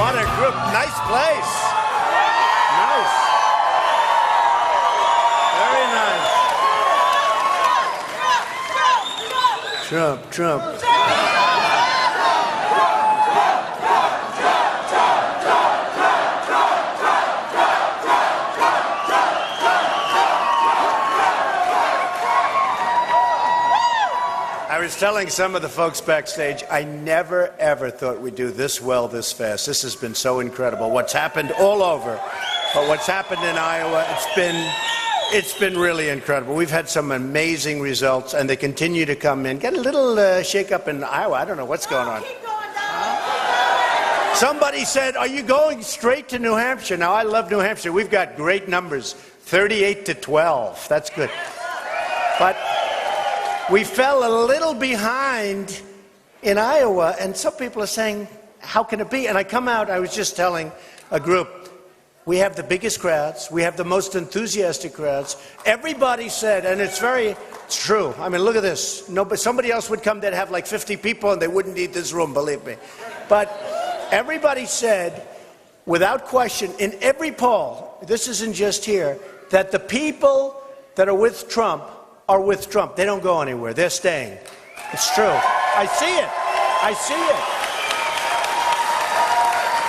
what a group. Nice place. Nice. Very nice. Trump. I was telling some of the folks backstage, I never, ever thought we'd do this well this fast. This has been so incredible. What's happened all over, but what's happened in Iowa, it's been really incredible. We've had some amazing results, and they continue to come in. Get a little shake-up in Iowa. I don't know what's going on. Somebody said, are you going straight to New Hampshire? Now, I love New Hampshire. We've got great numbers, 38-12. That's good. But we fell a little behind in Iowa, and some people are saying, how can it be? And I come out, I was just telling a group, we have the biggest crowds, we have the most enthusiastic crowds. Everybody said, and it's true. I mean, look at this. Somebody else would come, they'd have like 50 people, and they wouldn't need this room, believe me. But everybody said, without question, in every poll, this isn't just here, that the people that are with Trump are with Trump. They don't go anywhere. They're staying. It's true. I see it.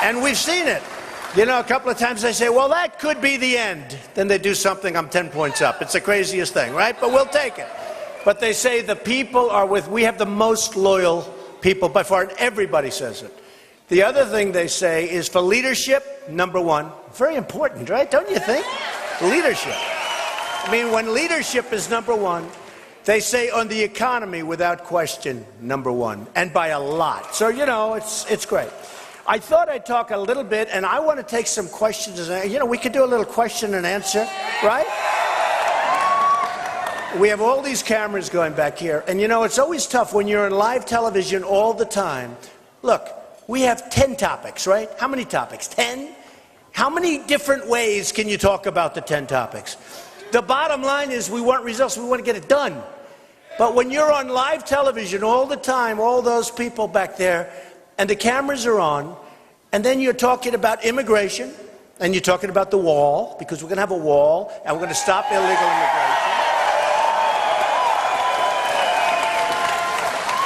And we've seen it. You know, a couple of times they say, well, that could be the end. Then they do something, I'm 10 points up. It's the craziest thing, right? But we'll take it. But they say the people are we have the most loyal people by far, and everybody says it. The other thing they say is for leadership, number one. Very important, right? Don't you think? Leadership. I mean, when leadership is number one, they say on the economy, without question, number one, and by a lot. So, you know, it's great. I thought I'd talk a little bit, and I want to take some questions. You know, we could do a little question and answer, right? We have all these cameras going back here, and you know, it's always tough when you're on live television all the time. Look, we have 10 topics, right? How many topics? 10? How many different ways can you talk about the 10 topics? The bottom line is we want results, we want to get it done. But when you're on live television all the time, all those people back there, and the cameras are on, and then you're talking about immigration, and you're talking about the wall, because we're going to have a wall, and we're going to stop illegal immigration.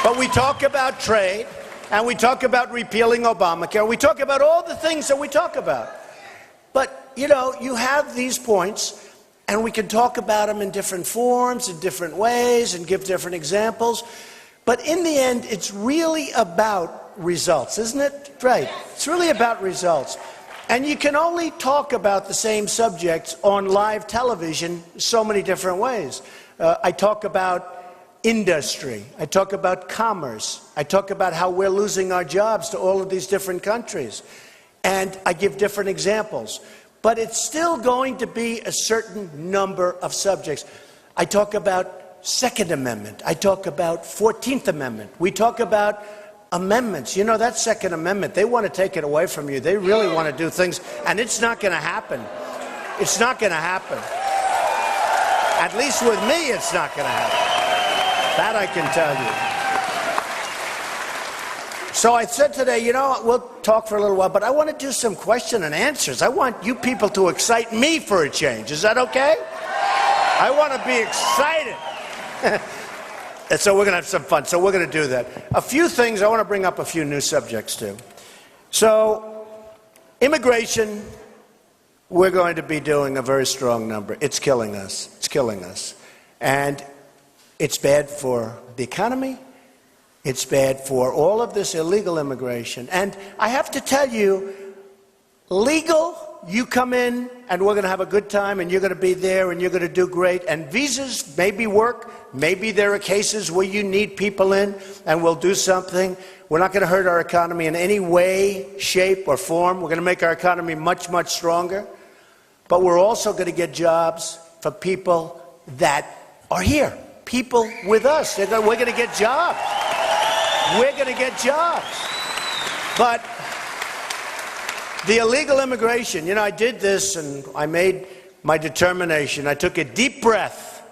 But we talk about trade, and we talk about repealing Obamacare, we talk about all the things that we talk about. But, you know, you have these points, and we can talk about them in different forms, in different ways, and give different examples. But in the end, it's really about results, isn't it? Right. It's really about results. And you can only talk about the same subjects on live television so many different ways. I talk about industry. I talk about commerce. I talk about how we're losing our jobs to all of these different countries. And I give different examples. But it's still going to be a certain number of subjects. I talk about Second Amendment. I talk about 14th Amendment. We talk about amendments. You know, that Second Amendment, they want to take it away from you. They really want to do things, and it's not going to happen. It's not going to happen. At least with me, it's not going to happen. That I can tell you. So I said today, you know, we'll talk for a little while, but I want to do some question and answers. I want you people to excite me for a change. Is that okay? I want to be excited. And so we're going to have some fun. So we're going to do that. A few things, I want to bring up a few new subjects too. So immigration, we're going to be doing a very strong number. It's killing us. It's killing us. And it's bad for the economy. It's bad for all of this illegal immigration. And I have to tell you, legal, you come in and we're going to have a good time and you're going to be there and you're going to do great. And visas maybe work. Maybe there are cases where you need people in and we'll do something. We're not going to hurt our economy in any way, shape, or form. We're going to make our economy much, much stronger. But we're also going to get jobs for people that are here. People with us. We're going to get jobs. We're going to get jobs. But the illegal immigration, you know, I did this and I made my determination. I took a deep breath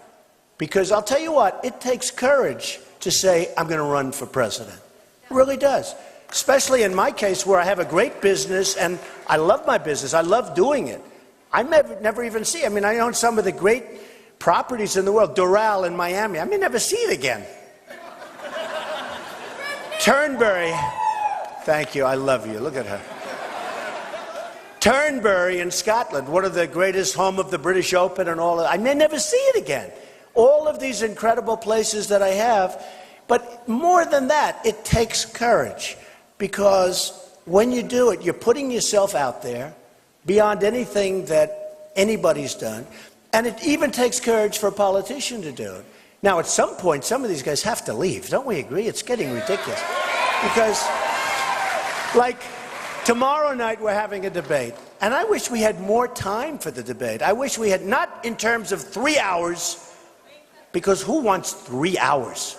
because I'll tell you what, it takes courage to say, I'm going to run for president. It really does. especially in my case where I have a great business and I love my business. I love doing it. I never even see. I mean, I own some of the great properties in the world. Doral in Miami. I may never see it again. Turnberry. Thank you. I love you. Look at her. Turnberry in Scotland, one of the greatest, home of the British Open and all that. I may never see it again. All of these incredible places that I have. But more than that, it takes courage. Because when you do it, you're putting yourself out there beyond anything that anybody's done. And it even takes courage for a politician to do it. Now, at some point, some of these guys have to leave. Don't we agree? It's getting ridiculous. Because, like, tomorrow night we're having a debate. And I wish we had more time for the debate. I wish we had, not in terms of 3 hours, because who wants 3 hours?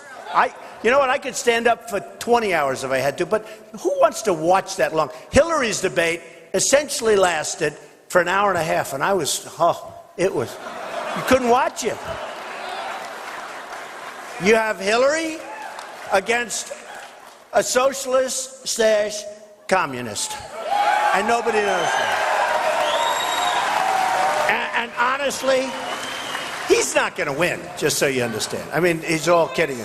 You know what, I could stand up for 20 hours if I had to, but who wants to watch that long? Hillary's debate essentially lasted for an hour and a half, and you couldn't watch it. You have Hillary against a socialist / communist, and nobody knows that. And honestly, he's not going to win, just so you understand. I mean, he's all kidding.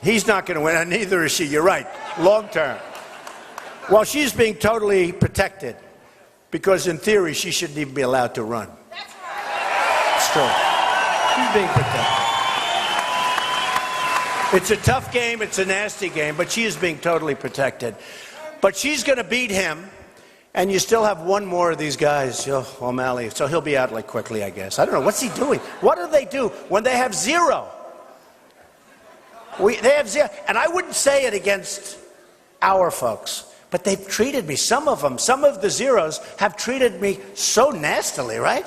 He's not going to win, and neither is she. You're right, long term. Well, she's being totally protected, because in theory, she shouldn't even be allowed to run. It's true. She's being protected. It's a tough game, it's a nasty game, but she is being totally protected. But she's going to beat him, and you still have one more of these guys, O'Malley, so he'll be out like quickly, I guess. I don't know, what's he doing? What do they do when they have zero? They have zero, and I wouldn't say it against our folks, but they've treated me, some of them, some of the zeros have treated me so nastily, right?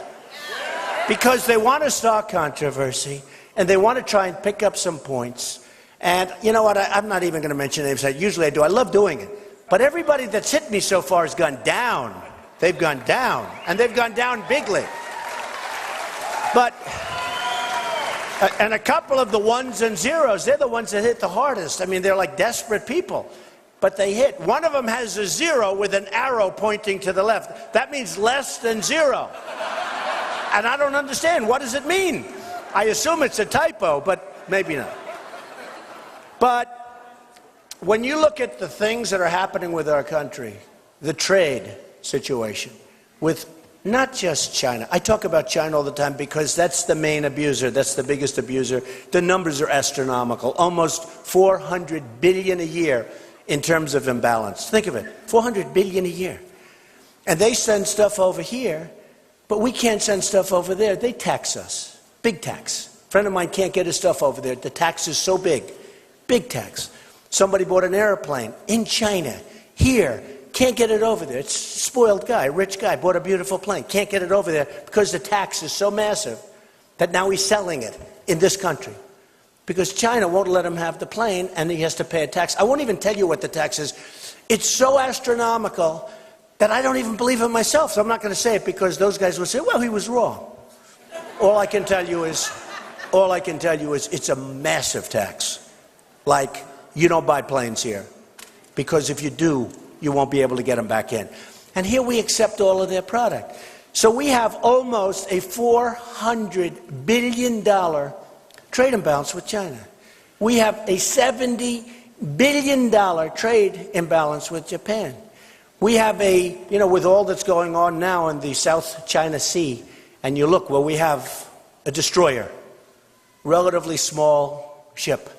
Because they want to start controversy, and they want to try and pick up some points. And you know what, I'm not even going to mention names. Usually I do. I love doing it. But everybody that's hit me so far has gone down. They've gone down. And they've gone down bigly. But, and a couple of the ones and zeros, they're the ones that hit the hardest. I mean, they're like desperate people. But they hit. One of them has a 0 with an arrow pointing to the left. That means less than 0. And I don't understand. What does it mean? I assume it's a typo, but maybe not. But when you look at the things that are happening with our country, the trade situation with not just China. I talk about China all the time because that's the main abuser. That's the biggest abuser. The numbers are astronomical. Almost 400 billion a year in terms of imbalance. Think of it, 400 billion a year. And they send stuff over here, but we can't send stuff over there. They tax us. Big tax. A friend of mine can't get his stuff over there. The tax is so big. Big tax. Somebody bought an airplane in China, here, can't get it over there. It's a spoiled guy, a rich guy, bought a beautiful plane, can't get it over there because the tax is so massive that now he's selling it in this country. Because China won't let him have the plane and he has to pay a tax. I won't even tell you what the tax is. It's so astronomical that I don't even believe it myself. So I'm not going to say it because those guys will say, well, he was wrong. All I can tell you is it's a massive tax. Like, you don't buy planes here. Because if you do, you won't be able to get them back in. And here we accept all of their product. So we have almost a $400 billion trade imbalance with China. We have a $70 billion trade imbalance with Japan. We have with all that's going on now in the South China Sea, and you look, well, we have a destroyer, relatively small ship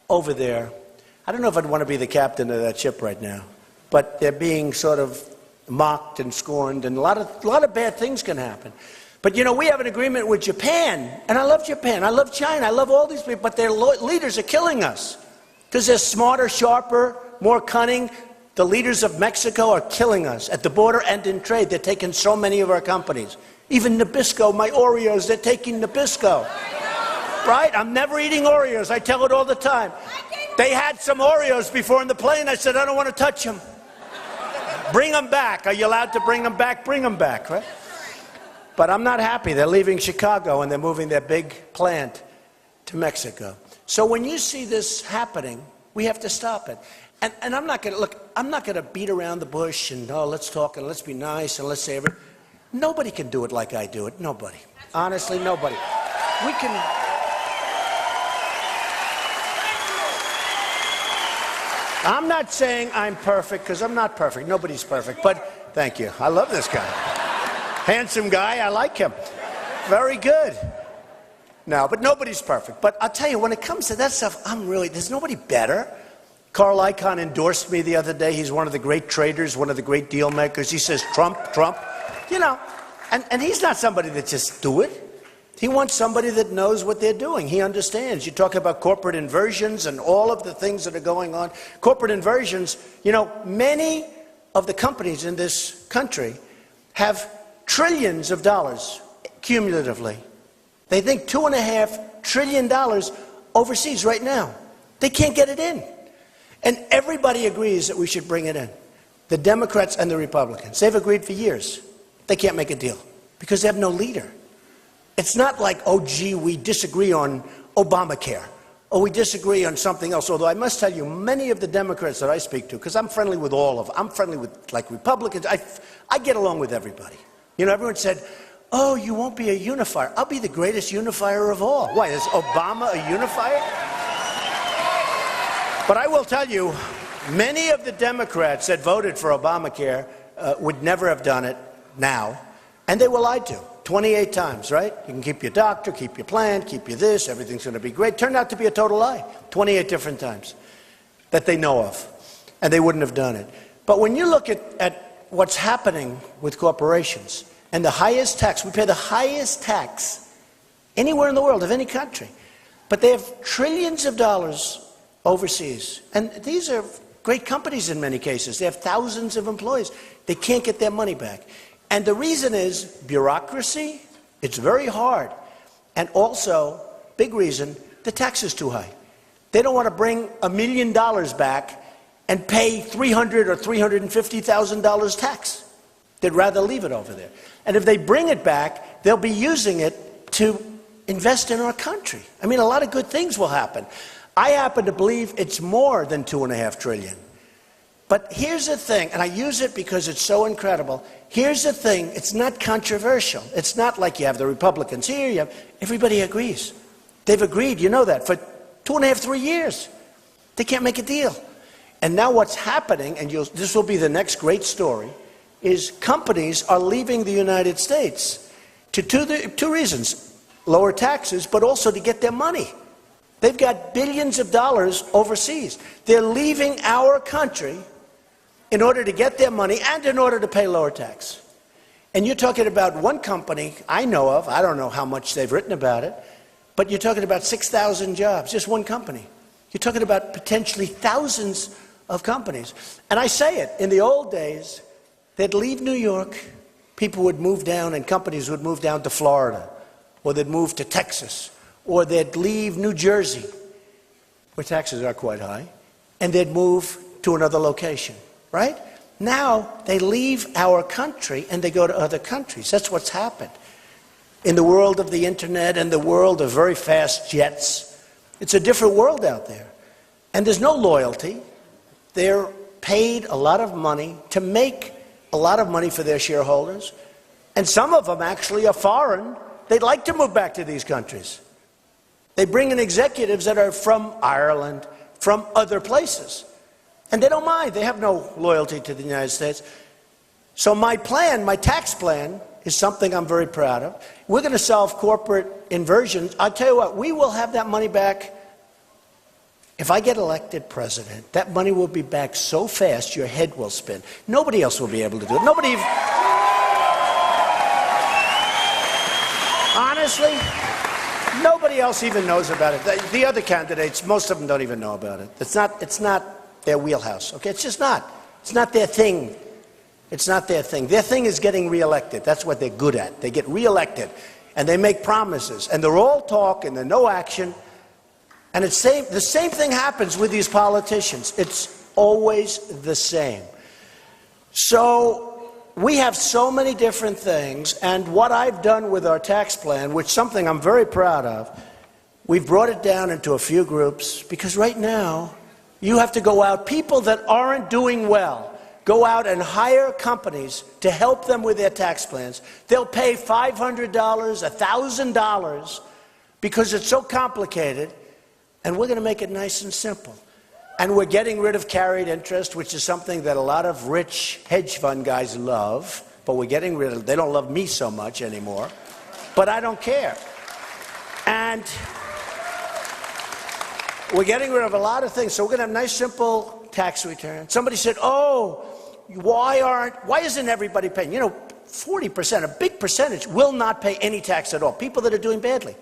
over there. I don't know if I'd want to be the captain of that ship right now, but they're being sort of mocked and scorned, and a lot of bad things can happen. But we have an agreement with Japan, and I love Japan, I love China, I love all these people, but their leaders are killing us because they're smarter, sharper, more cunning. The leaders of Mexico are killing us at the border and in trade. They're taking so many of our companies. Even Nabisco, my Oreos, they're taking Nabisco. Right? I'm never eating Oreos. I tell it all the time. They had some Oreos before in the plane. I said, I don't want to touch them. Bring them back. Are you allowed to bring them back? Bring them back, right? But I'm not happy. They're leaving Chicago and they're moving their big plant to Mexico. So when you see this happening, we have to stop it. And I'm not going to, look, I'm not going to beat around the bush and, oh, let's talk and let's be nice and let's say everything. Nobody can do it like I do it. Nobody. Honestly, nobody. We can. I'm not saying I'm perfect, because I'm not perfect. Nobody's perfect. But thank you. I love this guy. Handsome guy. I like him. Very good. No, but nobody's perfect. But I'll tell you, when it comes to that stuff, there's nobody better. Carl Icahn endorsed me the other day. He's one of the great traders, one of the great deal makers. He says, Trump, Trump. You know, and he's not somebody that just do it. He wants somebody that knows what they're doing. He understands. You talk about corporate inversions and all of the things that are going on. Corporate inversions, you know, many of the companies in this country have trillions of dollars cumulatively. They think $2.5 trillion overseas right now. They can't get it in. And everybody agrees that we should bring it in. The Democrats and the Republicans. They've agreed for years. They can't make a deal because they have no leader. It's not like, oh, gee, we disagree on Obamacare, or we disagree on something else. Although I must tell you, many of the Democrats that I speak to, because I'm friendly with all of them, I'm friendly with, like, Republicans. I get along with everybody. You know, everyone said, oh, you won't be a unifier. I'll be the greatest unifier of all. Why, is Obama a unifier? But I will tell you, many of the Democrats that voted for Obamacare would never have done it now, and they were lied to. 28 times, right? You can keep your doctor, keep your plan, keep your this, everything's going to be great. Turned out to be a total lie. 28 different times that they know of, and they wouldn't have done it. But when you look at what's happening with corporations, and the highest tax, we pay the highest tax anywhere in the world, of any country, but they have trillions of dollars overseas. And these are great companies in many cases. They have thousands of employees. They can't get their money back. And the reason is bureaucracy. It's very hard. And also, big reason, the tax is too high. They don't want to bring $1 million back and pay $300,000 or $350,000 tax. They'd rather leave it over there. And if they bring it back, they'll be using it to invest in our country. I mean, a lot of good things will happen. I happen to believe it's more than $2.5 trillion. But here's the thing, and I use it because it's so incredible. Here's the thing, it's not controversial. It's not like you have the Republicans here, everybody agrees. They've agreed, you know that, for 2.5, 3 years. They can't make a deal. And now what's happening, and this will be the next great story, is companies are leaving the United States to two reasons. Lower taxes, but also to get their money. They've got billions of dollars overseas. They're leaving our country in order to get their money and in order to pay lower tax. And you're talking about one company I know of, I don't know how much they've written about it, but you're talking about 6,000 jobs, just one company. You're talking about potentially thousands of companies. And I say it, in the old days, they'd leave New York, people would move down and companies would move down to Florida, or they'd move to Texas, or they'd leave New Jersey, where taxes are quite high, and they'd move to another location. Right? Now, they leave our country and they go to other countries. That's what's happened. In the world of the internet and the world of very fast jets, it's a different world out there. And there's no loyalty. They're paid a lot of money to make a lot of money for their shareholders. And some of them actually are foreign. They'd like to move back to these countries. They bring in executives that are from Ireland, from other places. And they don't mind. They have no loyalty to the United States. So my plan, my tax plan, is something I'm very proud of. We're going to solve corporate inversions. I'll tell you what, we will have that money back. If I get elected president, that money will be back so fast your head will spin. Nobody else will be able to do it. Nobody. Honestly, nobody else even knows about it. The other candidates, most of them don't even know about it. It's not their wheelhouse, okay? It's just not. It's not their thing. It's not their thing. Their thing is getting reelected. That's what they're good at. They get reelected, and they make promises, and they're all talk, and they're no action. And the same thing happens with these politicians. It's always the same. So we have so many different things, and what I've done with our tax plan, which is something I'm very proud of, we've brought it down into a few groups, because right now, You have to go out, people that aren't doing well, go out and hire companies to help them with their tax plans. They'll pay $500, $1,000 because it's so complicated, and we're going to make it nice and simple. And we're getting rid of carried interest, which is something that a lot of rich hedge fund guys love, but we're getting rid of, they don't love me so much anymore, but I don't care. And we're getting rid of a lot of things, so we're going to have nice, simple tax returns. Somebody said, oh, why isn't everybody paying? You know, 40%, a big percentage, will not pay any tax at all, people that are doing badly.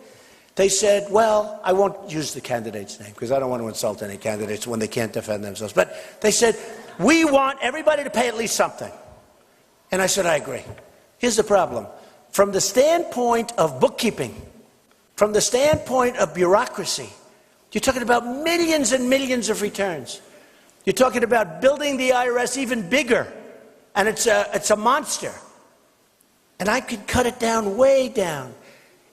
They said, well, I won't use the candidate's name because I don't want to insult any candidates when they can't defend themselves. But they said, we want everybody to pay at least something. And I said, I agree. Here's the problem. From the standpoint of bookkeeping, from the standpoint of bureaucracy, you're talking about millions and millions of returns. You're talking about building the IRS even bigger. And it's a monster. And I could cut it down, way down.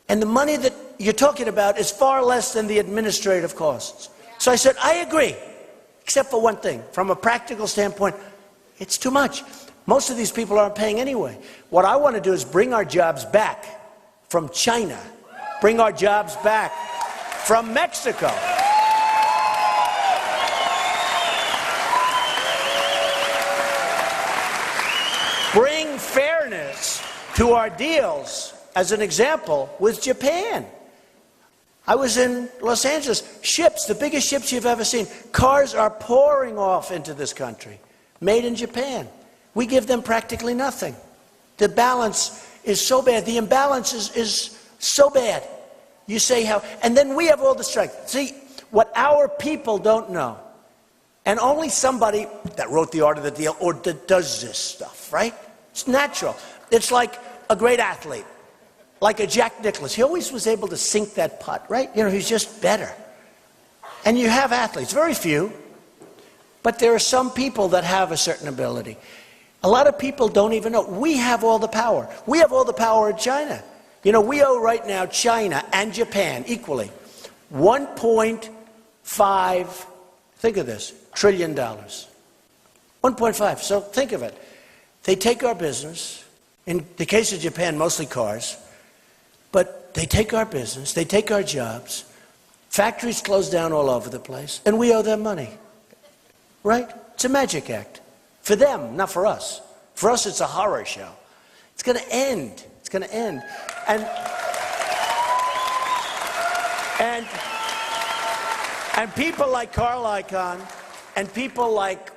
And the money that you're talking about is far less than the administrative costs. So I said, I agree, except for one thing. From a practical standpoint, it's too much. Most of these people aren't paying anyway. What I want to do is bring our jobs back from China, bring our jobs back from Mexico. Bring fairness to our deals. As an example, with Japan. I was in Los Angeles. Ships, the biggest ships you've ever seen. Cars are pouring off into this country, made in Japan. We give them practically nothing. The balance is so bad. The imbalance is so bad. You say how, and then we have all the strength. See, what our people don't know, and only somebody that wrote the art of the deal or that does this stuff, right? It's natural. It's like a great athlete. Like a Jack Nicklaus. He always was able to sink that putt, right? You know, he's just better. And you have athletes, very few, but there are some people that have a certain ability. A lot of people don't even know. We have all the power. We have all the power in China. You know, we owe right now China and Japan equally $1.5, think of this, trillion dollars. 1.5, so think of it. They take our business, in the case of Japan, mostly cars, but they take our business, they take our jobs, factories close down all over the place, and we owe them money. Right? It's a magic act. For them, not for us. For us, it's a horror show. It's going to end. It's going to end. And people like Carl Icahn, and people like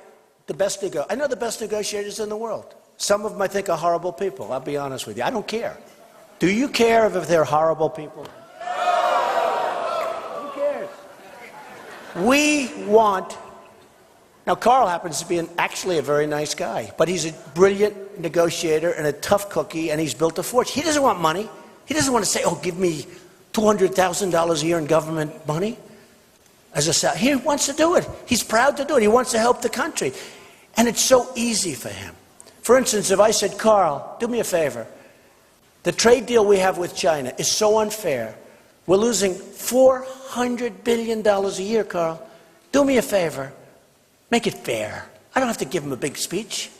the best I know the best negotiators in the world. Some of them I think are horrible people. I'll be honest with you. I don't care. Do you care if they're horrible people? Who cares? We want... Now, Carl happens to be actually a very nice guy, but he's a brilliant negotiator and a tough cookie, and he's built a fortune. He doesn't want money. He doesn't want to say, oh, give me $200,000 a year in government money. He wants to do it. He's proud to do it. He wants to help the country. And it's so easy for him. For instance, if I said, Carl, do me a favor. The trade deal we have with China is so unfair. We're losing $400 billion a year, Carl. Do me a favor. Make it fair. I don't have to give him a big speech.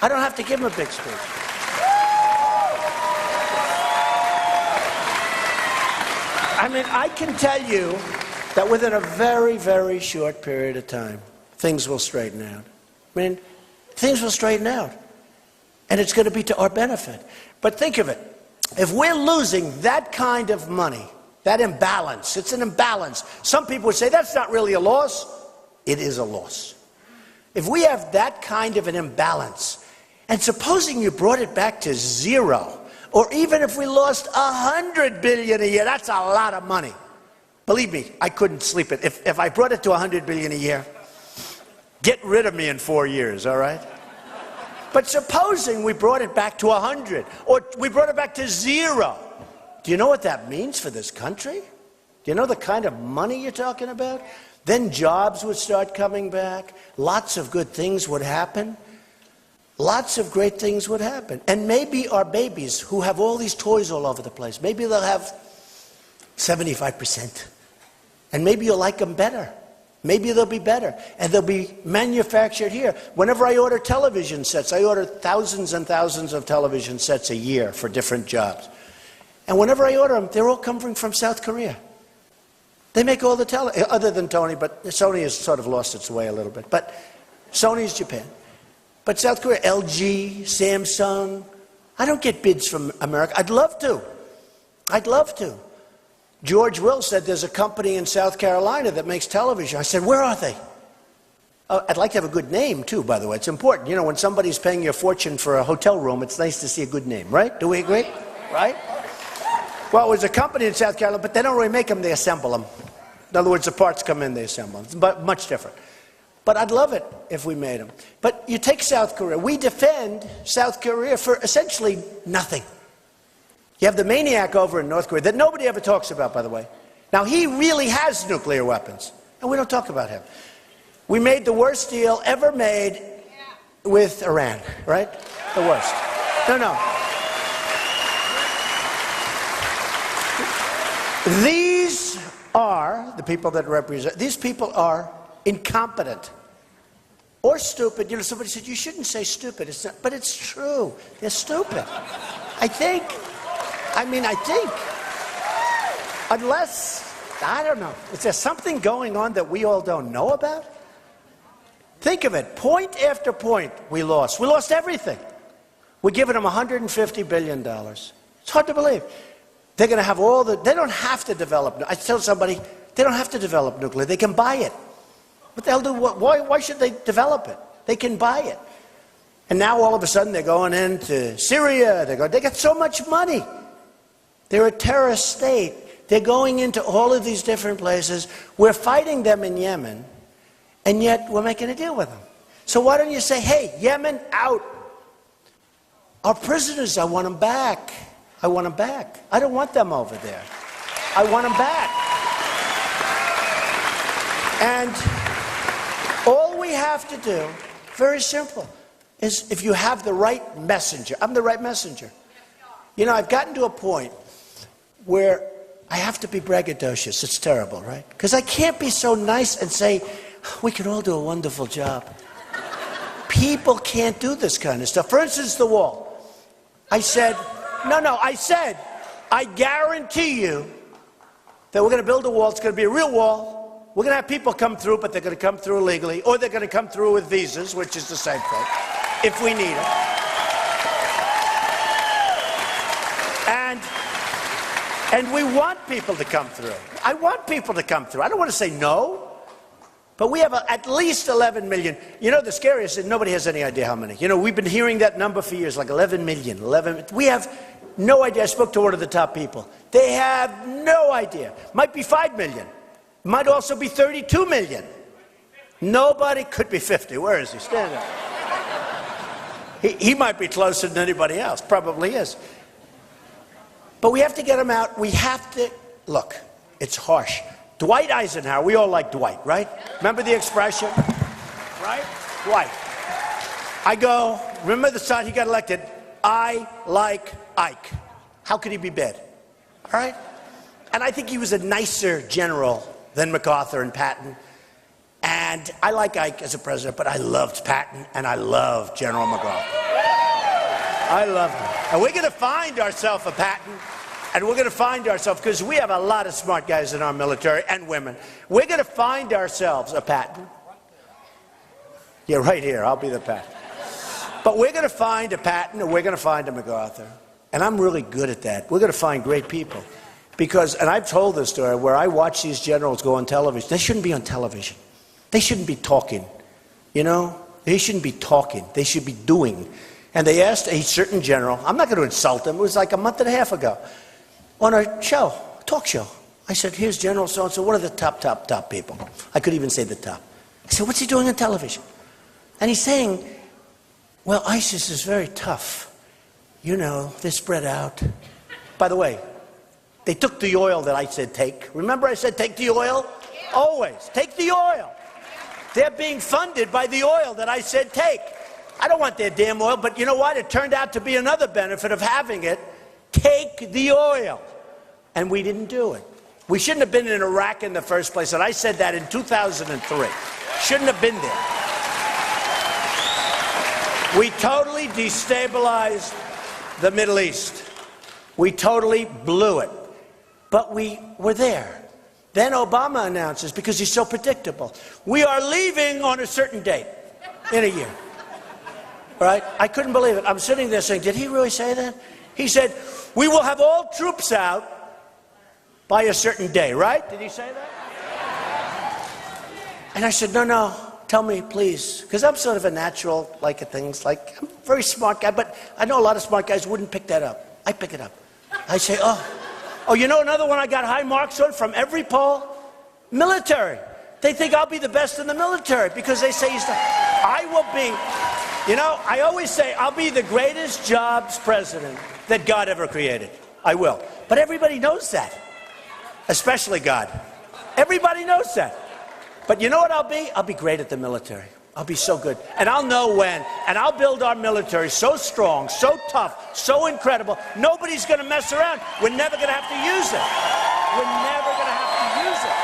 I don't have to give him a big speech. I mean, I can tell you that within a very, very short period of time, things will straighten out. I mean, things will straighten out. And it's going to be to our benefit. But think of it. If we're losing that kind of money, that imbalance, it's an imbalance. Some people would say that's not really a loss. It is a loss. If we have that kind of an imbalance, and supposing you brought it back to zero, or even if we lost $100 billion a year, that's a lot of money. Believe me, I couldn't sleep it. If I brought it to $100 billion a year, get rid of me in 4 years, all right? But supposing we brought it back to 100, or we brought it back to zero, do you know what that means for this country? Do you know the kind of money you're talking about? Then jobs would start coming back. Lots of good things would happen. Lots of great things would happen. And maybe our babies who have all these toys all over the place, maybe they'll have 75%. And maybe you'll like them better. Maybe they'll be better, and they'll be manufactured here. Whenever I order television sets, I order thousands and thousands of television sets a year for different jobs. And whenever I order them, they're all coming from South Korea. They make all the other than Tony, but Sony has sort of lost its way a little bit. But Sony's Japan. But South Korea, LG, Samsung, I don't get bids from America. I'd love to. I'd love to. George Will said there's a company in South Carolina that makes television. I said, where are they? I'd like to have a good name, too, by the way. It's important. You know, when somebody's paying you a fortune for a hotel room, it's nice to see a good name, right? Do we agree? Right? Well, there's a company in South Carolina, but they don't really make them, they assemble them. In other words, the parts come in, they assemble them. It's much different. But I'd love it if we made them. But you take South Korea. We defend South Korea for essentially nothing. You have the maniac over in North Korea that nobody ever talks about, by the way. Now, he really has nuclear weapons, and we don't talk about him. We made the worst deal ever made with Iran, right? The worst. No. These are the people that represent. These people are incompetent or stupid. You know, somebody said, you shouldn't say stupid. It's not, but it's true. They're stupid. I think. Unless, I don't know. Is there something going on that we all don't know about? Think of it. Point after point, we lost. We lost everything. We're giving them $150 billion. It's hard to believe. They're going to have all the, they don't have to develop. I tell somebody, they don't have to develop nuclear. They can buy it. What the hell do, why should they develop it? They can buy it. And now all of a sudden they're going into Syria. They got so much money. They're a terrorist state. They're going into all of these different places. We're fighting them in Yemen, and yet we're making a deal with them. So why don't you say, hey, Yemen, out. Our prisoners, I want them back. I want them back. I don't want them over there. I want them back. And all we have to do, very simple, is if you have the right messenger. I'm the right messenger. You know, I've gotten to a point where I have to be braggadocious. It's terrible, right? Because I can't be so nice and say, we can all do a wonderful job. People can't do this kind of stuff. For instance, the wall. I said, I guarantee you that we're going to build a wall. It's going to be a real wall. We're going to have people come through, but they're going to come through illegally, or they're going to come through with visas, which is the same thing, if we need it. And we want people to come through. I want people to come through. I don't want to say no. But we have at least 11 million. You know, the scariest is nobody has any idea how many. You know, we've been hearing that number for years, like 11 million. We have no idea. I spoke to one of the top people. They have no idea. Might be 5 million. Might also be 32 million. Nobody could be 50. Where is he? Stand up. He might be closer than anybody else. Probably is. But we have to get them out. We have to, look, it's harsh. Dwight Eisenhower, we all like Dwight, right? Remember the expression? Right? Dwight. I go, remember the time he got elected? I like Ike. How could he be bad? All right? And I think he was a nicer general than MacArthur and Patton. And I like Ike as a president, but I loved Patton and I loved General MacArthur. I loved him. And we're going to find ourselves a Patton. And we're going to find ourselves, because we have a lot of smart guys in our military and women. We're going to find ourselves a Patton. Yeah, right here. I'll be the Patton. But we're going to find a Patton, and we're going to find a MacArthur. And I'm really good at that. We're going to find great people. Because, and I've told this story, where I watch these generals go on television. They shouldn't be on television. They shouldn't be talking. You know? They shouldn't be talking. They should be doing. And they asked a certain general, I'm not going to insult him, it was like a month and a half ago, on a show, a talk show. I said, here's General so-and-so, what are the top people? I could even say the top. I said, what's he doing on television? And he's saying, well, ISIS is very tough. You know, they're spread out. By the way, they took the oil that I said take. Remember I said take the oil? Always, take the oil. They're being funded by the oil that I said take. I don't want their damn oil, but you know what? It turned out to be another benefit of having it. Take the oil. And we didn't do it. We shouldn't have been in Iraq in the first place, and I said that in 2003. Shouldn't have been there. We totally destabilized the Middle East. We totally blew it. But we were there. Then Obama announces, because he's so predictable, we are leaving on a certain date in a year. Right? I couldn't believe it. I'm sitting there saying, did he really say that? He said, we will have all troops out by a certain day, right? Did he say that? And I said, no, tell me, please. Because I'm sort of a natural, like things, like, I'm a very smart guy, but I know a lot of smart guys wouldn't pick that up. I pick it up. I say, oh, you know another one I got high marks on from every poll? Military. They think I'll be the best in the military because they say I will be, you know, I always say I'll be the greatest jobs president that God ever created. I will. But everybody knows that, especially God. Everybody knows that. But you know what I'll be? I'll be great at the military. I'll be so good. And I'll know when. And I'll build our military so strong, so tough, so incredible. Nobody's going to mess around. We're never going to have to use it. We're never going to have to use it.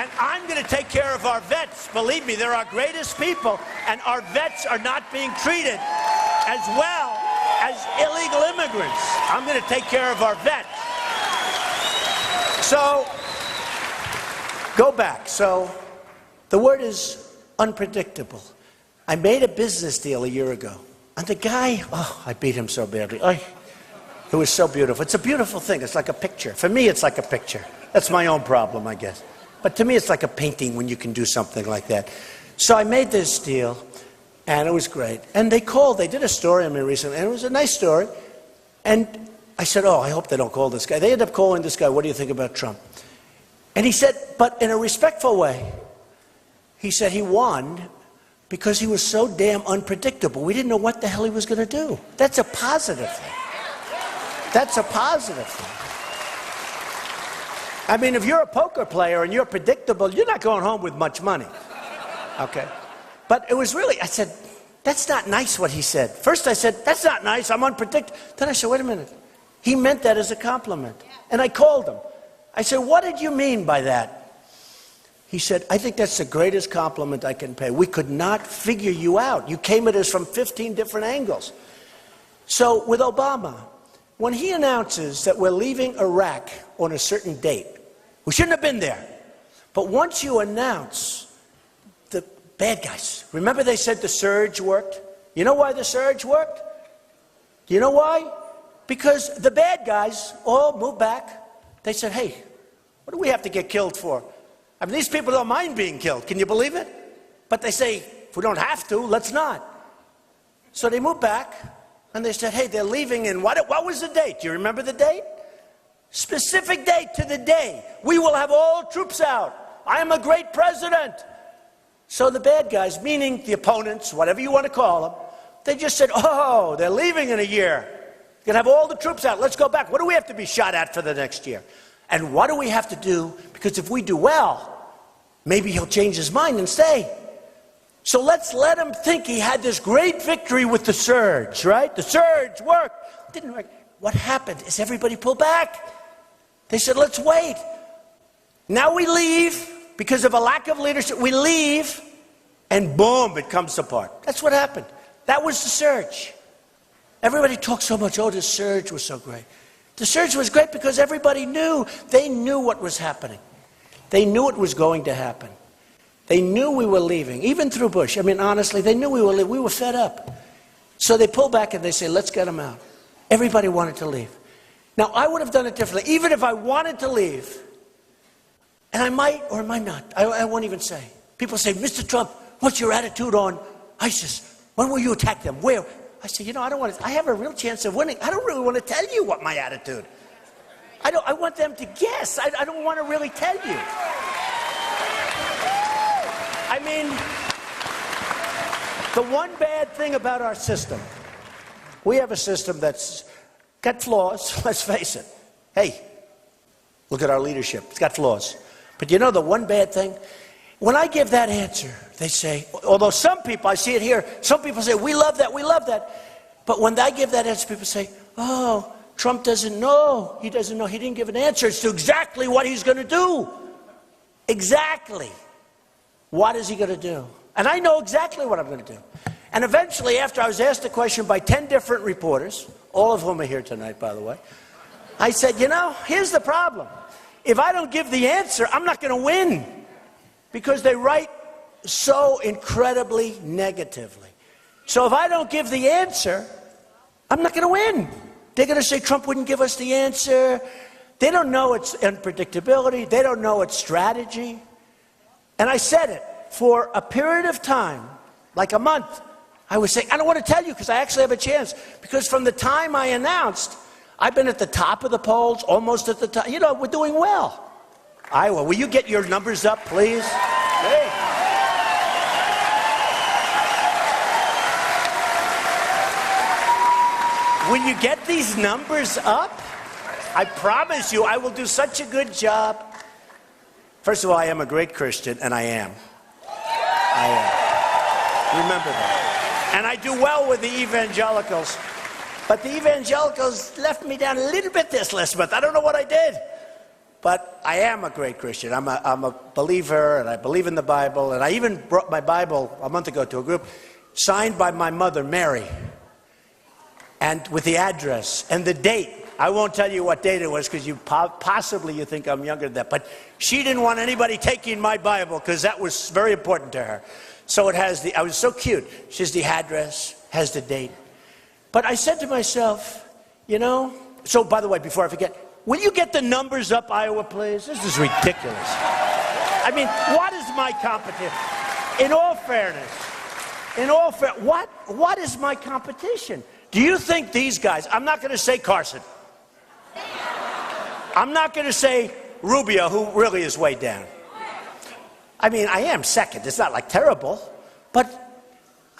And I'm going to take care of our vets. Believe me, they're our greatest people. And our vets are not being treated as well as illegal immigrants. I'm going to take care of our vets. So, go back. So, the word is unpredictable. I made a business deal a year ago. And the guy, I beat him so badly. It was so beautiful. It's a beautiful thing. It's like a picture. For me, it's like a picture. That's my own problem, I guess. But to me, it's like a painting when you can do something like that. So I made this deal, and it was great. And they did a story on me recently, and it was a nice story. And I said, I hope they don't call this guy. They ended up calling this guy, what do you think about Trump? And he said, but in a respectful way, he said he won because he was so damn unpredictable. We didn't know what the hell he was going to do. That's a positive thing. That's a positive thing. I mean, if you're a poker player and you're predictable, you're not going home with much money. Okay? But it was really, I said, that's not nice what he said. First I said, that's not nice, I'm unpredictable. Then I said, wait a minute. He meant that as a compliment. And I called him. I said, what did you mean by that? He said, I think that's the greatest compliment I can pay. We could not figure you out. You came at us from 15 different angles. So with Obama, when he announces that we're leaving Iraq on a certain date, we shouldn't have been there. But once you announce the bad guys, remember they said the surge worked? You know why the surge worked? Do you know why? Because the bad guys all moved back. They said, hey, what do we have to get killed for? I mean, these people don't mind being killed. Can you believe it? But they say, if we don't have to, let's not. So they moved back, and they said, hey, they're leaving in what was the date? Do you remember the date? Specific date to the day. We will have all troops out. I am a great president. So the bad guys, meaning the opponents, whatever you want to call them, they just said, they're leaving in a year. You're going to have all the troops out. Let's go back. What do we have to be shot at for the next year? And what do we have to do? Because if we do well, maybe he'll change his mind and stay. So let's let him think he had this great victory with the surge, right? The surge worked. It didn't work. What happened is everybody pulled back. They said, let's wait. Now we leave because of a lack of leadership. We leave, and boom, it comes apart. That's what happened. That was the surge. Everybody talks so much, the surge was so great. The surge was great because everybody knew. They knew what was happening. They knew it was going to happen. They knew we were leaving, even through Bush. I mean, honestly, they knew we were leaving. We were fed up. So they pulled back and they say, let's get them out. Everybody wanted to leave. Now, I would have done it differently. Even if I wanted to leave, and I might or might not, I won't even say. People say, Mr. Trump, what's your attitude on ISIS? When will you attack them? Where? I say, I don't want to. I have a real chance of winning. I don't really want to tell you what my attitude. I want them to guess. I don't want to really tell you. I mean, the one bad thing about our system, we have a system that's got flaws, let's face it. Hey, look at our leadership. It's got flaws. But you know the one bad thing? When I give that answer, they say, although some people, I see it here, some people say, we love that, we love that. But when I give that answer, people say, oh, Trump doesn't know. He doesn't know. He didn't give an answer as to exactly what he's going to do. Exactly. What is he going to do? And I know exactly what I'm going to do. And eventually, after I was asked the question by 10 different reporters, all of whom are here tonight, by the way, I said, you know, here's the problem. If I don't give the answer, I'm not going to win. Because they write so incredibly negatively. So if I don't give the answer, I'm not going to win. They're going to say Trump wouldn't give us the answer. They don't know its unpredictability. They don't know its strategy. And I said it. For a period of time, like a month, I was saying, I don't want to tell you because I actually have a chance. Because from the time I announced, I've been at the top of the polls, almost at the top. You know, we're doing well. Iowa, will you get your numbers up, please? Hey. When you get these numbers up, I promise you I will do such a good job. First of all, I am a great Christian, and I am. I am. Remember that. And I do well with the evangelicals. But the evangelicals left me down a little bit this last month. I don't know what I did. But I am a great Christian. I'm a believer, and I believe in the Bible. And I even brought my Bible a month ago to a group signed by my mother, Mary, and with the address and the date. I won't tell you what date it was because you possibly you think I'm younger than that. But she didn't want anybody taking my Bible because that was very important to her. So it has I was so cute. She has the address, has the date. But I said to myself, you know, so by the way, before I forget, will you get the numbers up, Iowa, please? This is ridiculous. I mean, what is my competition? In all fairness, what is my competition? Do you think these guys, I'm not going to say Carson. I'm not going to say Rubio, who really is way down. I mean, I am second. It's not like terrible, but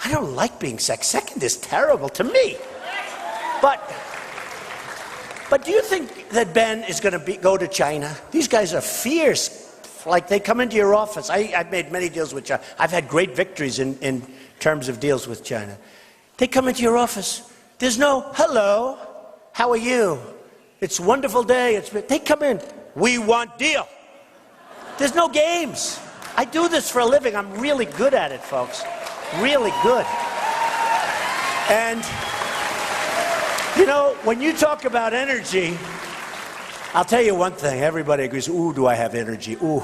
I don't like being second. Second is terrible to me. But do you think that Ben is going to go to China? These guys are fierce. Like they come into your office. I've made many deals with China. I've had great victories in terms of deals with China. They come into your office. There's no, hello, how are you? It's a wonderful day. They come in. We want deal. There's no games. I do this for a living. I'm really good at it, folks. Really good. And, you know, when you talk about energy, I'll tell you one thing. Everybody agrees, ooh, do I have energy? Ooh.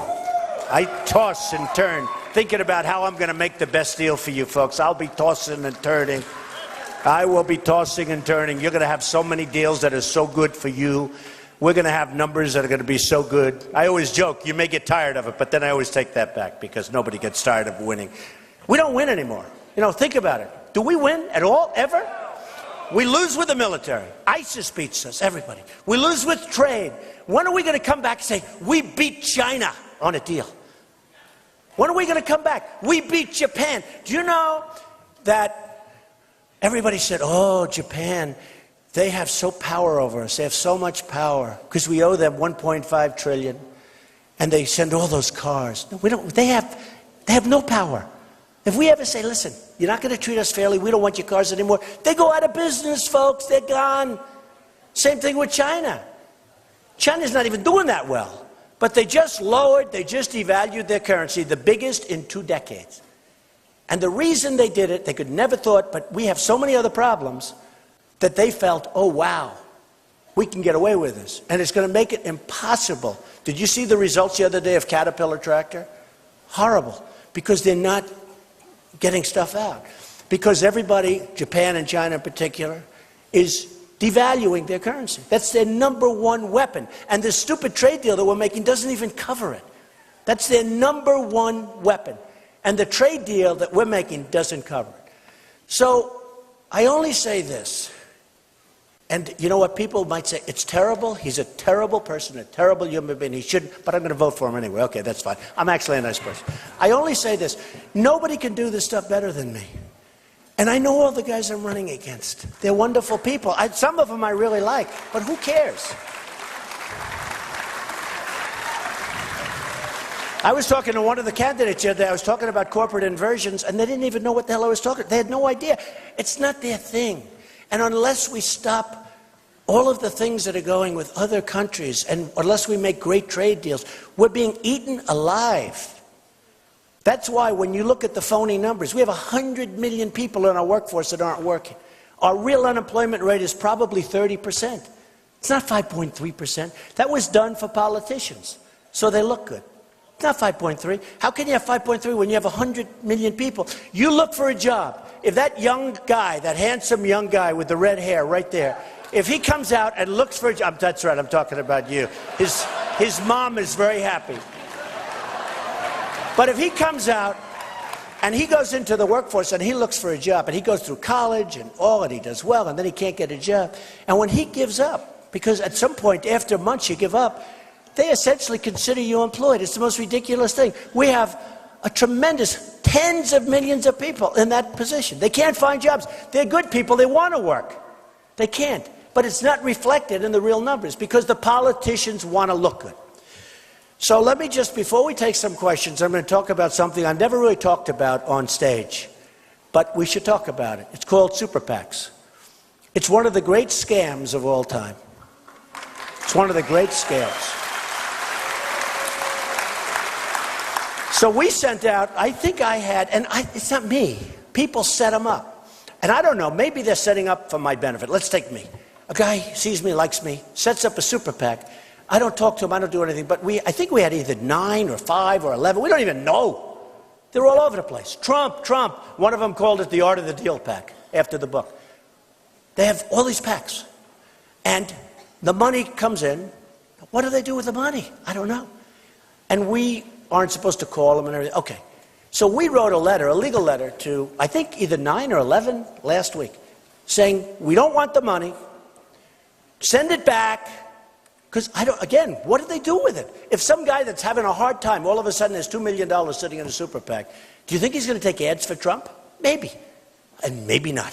I toss and turn, thinking about how I'm going to make the best deal for you, folks. I'll be tossing and turning. I will be tossing and turning. You're going to have so many deals that are so good for you. We're going to have numbers that are going to be so good. I always joke, you may get tired of it, but then I always take that back because nobody gets tired of winning. We don't win anymore. You know, think about it. Do we win at all, ever? We lose with the military. ISIS beats us, everybody. We lose with trade. When are we going to come back and say, we beat China on a deal? When are we going to come back? We beat Japan. Do you know that everybody said, oh, Japan, they have so power over us. They have so much power because we owe them 1.5 trillion. And they send all those cars. No, we don't. They have no power. If we ever say, listen, you're not going to treat us fairly, we don't want your cars anymore, they go out of business, folks. They're gone. Same thing with China. China's not even doing that well. But they just devalued their currency, the biggest in 2 decades. And the reason they did it, they could never thought, but we have so many other problems that they felt, oh, wow, we can get away with this. And it's going to make it impossible. Did you see the results the other day of Caterpillar Tractor? Horrible. Because they're not getting stuff out. Because everybody, Japan and China in particular, is devaluing their currency. That's their #1 weapon. And this stupid trade deal that we're making doesn't even cover it. That's their #1 weapon. And the trade deal that we're making doesn't cover it. So I only say this. And you know what? People might say, it's terrible. He's a terrible person, a terrible human being. He shouldn't, but I'm going to vote for him anyway. Okay, that's fine. I'm actually a nice person. I only say this. Nobody can do this stuff better than me. And I know all the guys I'm running against. They're wonderful people. Some of them I really like, but who cares? I was talking to one of the candidates the other day. I was talking about corporate inversions, and they didn't even know what the hell I was talking about. They had no idea. It's not their thing. And unless we stop all of the things that are going with other countries, and unless we make great trade deals, we're being eaten alive. That's why when you look at the phony numbers, we have 100 million people in our workforce that aren't working. Our real unemployment rate is probably 30%. It's not 5.3%. That was done for politicians, so they look good. It's not 5.3. How can you have 5.3 when you have 100 million people? You look for a job. If that young guy, that handsome young guy with the red hair right there, if he comes out and looks for a job, that's right, I'm talking about you. His mom is very happy. But if he comes out and he goes into the workforce and he looks for a job and he goes through college and all, and he does well, and then he can't get a job, and when he gives up, because at some point after months you give up, they essentially consider you employed. It's the most ridiculous thing. We have a tremendous tens of millions of people in that position. They can't find jobs. They're good people. They want to work. They can't. But it's not reflected in the real numbers because the politicians want to look good. So let me just, before we take some questions, I'm going to talk about something I've never really talked about on stage, but we should talk about it. It's called super PACs. It's one of the great scams of all time. It's one of the great scams. So we sent out, I think I had, and it's not me, people set them up. And I don't know, maybe they're setting up for my benefit. Let's take me. A guy sees me, likes me, sets up a super PAC. I don't talk to him, I don't do anything, but I think we had either 9 or 5 or 11. We don't even know. They're all over the place. Trump. One of them called it the Art of the Deal PAC after the book. They have all these PACs. And the money comes in. What do they do with the money? I don't know. And we aren't supposed to call them and everything. Okay. So we wrote a letter, a legal letter to, I think, either 9 or 11 last week, saying, we don't want the money. Send it back. Because, again, what do they do with it? If some guy that's having a hard time, all of a sudden there's $2 million sitting in a super PAC, do you think he's going to take ads for Trump? Maybe. And maybe not.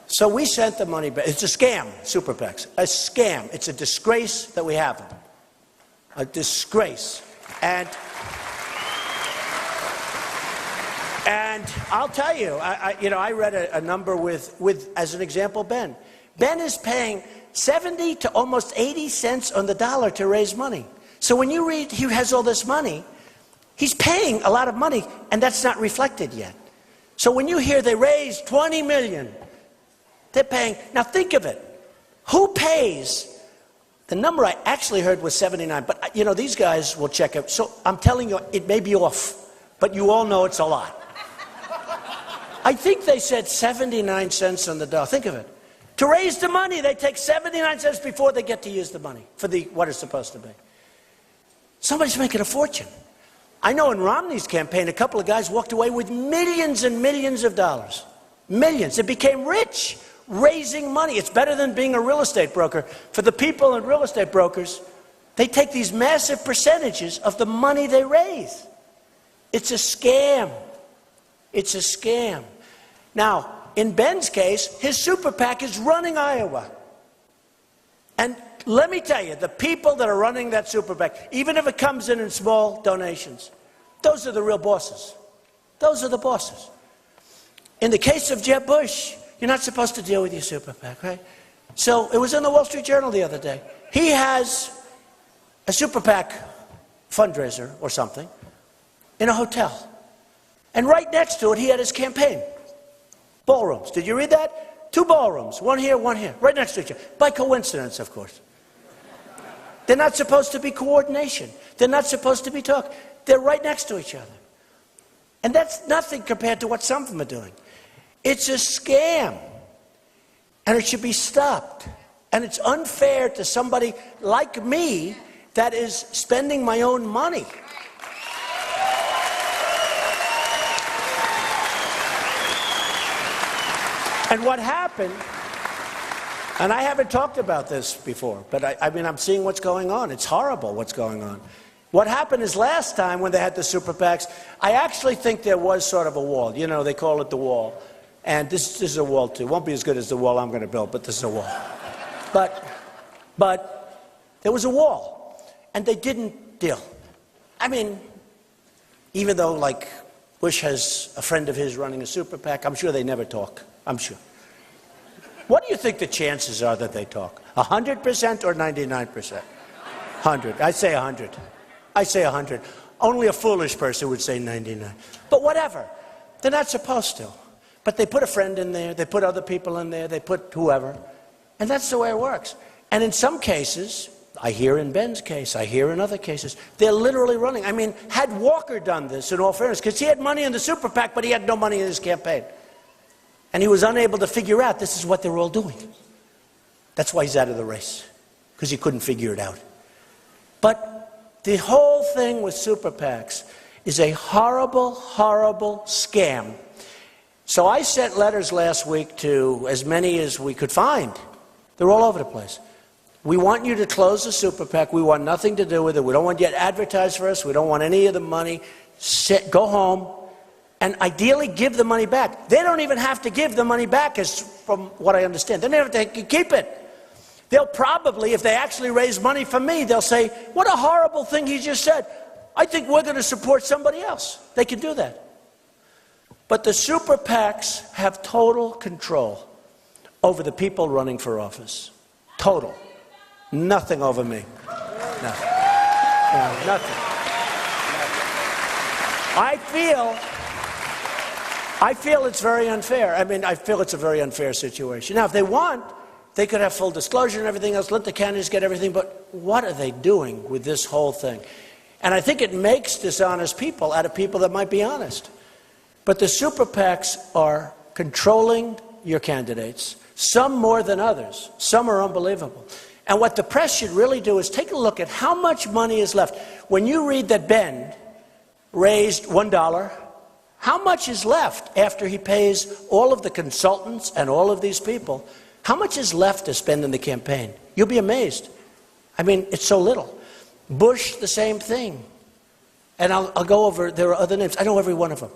So we sent the money back. It's a scam, super PACs. A scam. It's a disgrace that we have them. A disgrace. And I'll tell you, I read a number with, as an example, Ben. Ben is paying 70 to almost 80 cents on the dollar to raise money. So when you read he has all this money, he's paying a lot of money, and that's not reflected yet. So when you hear they raised 20 million, they're paying. Now think of it. Who pays? The number I actually heard was 79, but these guys will check it. So I'm telling you, it may be off, but you all know it's a lot. I think they said 79 cents on the dollar. Think of it. To raise the money, they take 79 cents before they get to use the money for what it's supposed to be. Somebody's making a fortune. I know in Romney's campaign, a couple of guys walked away with millions and millions of dollars. Millions. They became rich raising money. It's better than being a real estate broker. For the people in real estate brokers, they take these massive percentages of the money they raise. It's a scam. It's a scam. Now, in Ben's case, his super PAC is running Iowa. And let me tell you, the people that are running that super PAC, even if it comes in small donations, those are the real bosses. Those are the bosses. In the case of Jeb Bush, you're not supposed to deal with your super PAC, right? So it was in the Wall Street Journal the other day. He has a super PAC fundraiser or something in a hotel. And right next to it, he had his campaign. Ballrooms. Did you read that? 2 ballrooms. One here, right next to each other. By coincidence, of course. They're not supposed to be coordination. They're not supposed to be talk. They're right next to each other. And that's nothing compared to what some of them are doing. It's a scam. And it should be stopped. And it's unfair to somebody like me that is spending my own money. And what happened, and I haven't talked about this before, but I'm seeing what's going on. It's horrible what's going on. What happened is last time when they had the super PACs, I actually think there was sort of a wall. They call it the wall. And this is a wall too. It won't be as good as the wall I'm going to build, but this is a wall. But there was a wall. And they didn't deal. I mean, even though like Bush has a friend of his running a super PAC, I'm sure they never talk. I'm sure. What do you think the chances are that they talk? 100% or 99%? 100. I say 100. I say 100. Only a foolish person would say 99. But whatever. They're not supposed to. But they put a friend in there, they put other people in there, they put whoever. And that's the way it works. And in some cases, I hear in Ben's case, I hear in other cases, they're literally running. I mean, had Walker done this, in all fairness, because he had money in the super PAC, but he had no money in his campaign. And he was unable to figure out this is what they're all doing. That's why he's out of the race, because he couldn't figure it out. But the whole thing with super PACs is a horrible, horrible scam. So I sent letters last week to as many as we could find. They're all over the place. We want you to close the super PAC. We want nothing to do with it. We don't want you to advertise for us. We don't want any of the money. Go home and ideally give the money back. They don't even have to give the money back, as from what I understand. They never have to keep it. They'll probably, if they actually raise money from me, they'll say, what a horrible thing he just said. I think we're going to support somebody else. They can do that. But the super PACs have total control over the people running for office. Total. Nothing over me. Nothing. No, nothing. I feel it's very unfair. I mean, I feel it's a very unfair situation. Now, if they want, they could have full disclosure and everything else, let the candidates get everything, but what are they doing with this whole thing? And I think it makes dishonest people out of people that might be honest. But the super PACs are controlling your candidates, some more than others. Some are unbelievable. And what the press should really do is take a look at how much money is left. When you read that Ben raised $1, how much is left after he pays all of the consultants and all of these people? How much is left to spend in the campaign? You'll be amazed. I mean, it's so little. Bush, the same thing. And I'll go over, there are other names. I know every one of them.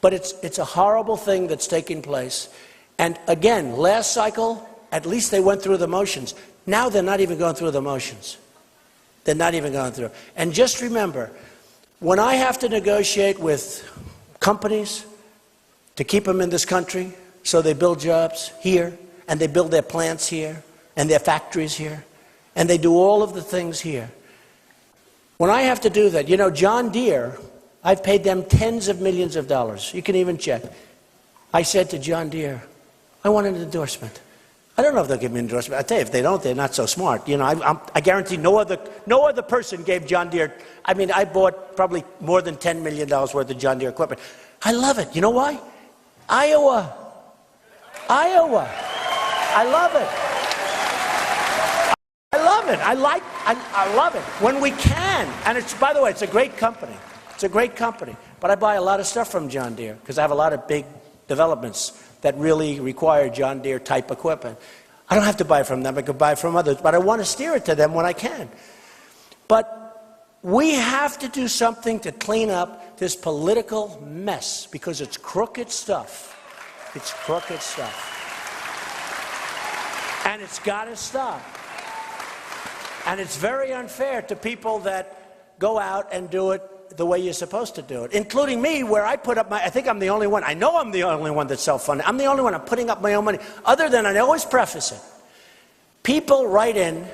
But it's a horrible thing that's taking place. And again, last cycle, at least they went through the motions. Now they're not even going through the motions. They're not even going through. And just remember, when I have to negotiate with companies to keep them in this country so they build jobs here, and they build their plants here, and their factories here, and they do all of the things here. When I have to do that, you know, John Deere, I've paid them tens of millions of dollars. You can even check. I said to John Deere, I want an endorsement. I don't know if they'll give me an endorsement. I tell you, if they don't, they're not so smart. You know, I guarantee no other person gave John Deere. I mean, I bought probably more than $10 million worth of John Deere equipment. I love it. You know why? Iowa. I love it. I love it. When we can, and it's, by the way, it's a great company. It's a great company. But I buy a lot of stuff from John Deere because I have a lot of big developments that really require John Deere type equipment. I don't have to buy from them. I could buy from others, but I want to steer it to them when I can. But we have to do something to clean up this political mess because it's crooked stuff. It's crooked stuff. And it's got to stop. And it's very unfair to people that go out and do it the way you're supposed to do it, including me, where I put up I think I'm the only one. I know I'm the only one that's self-funded. I'm the only one. I'm putting up my own money. Other than, I always preface it, people write in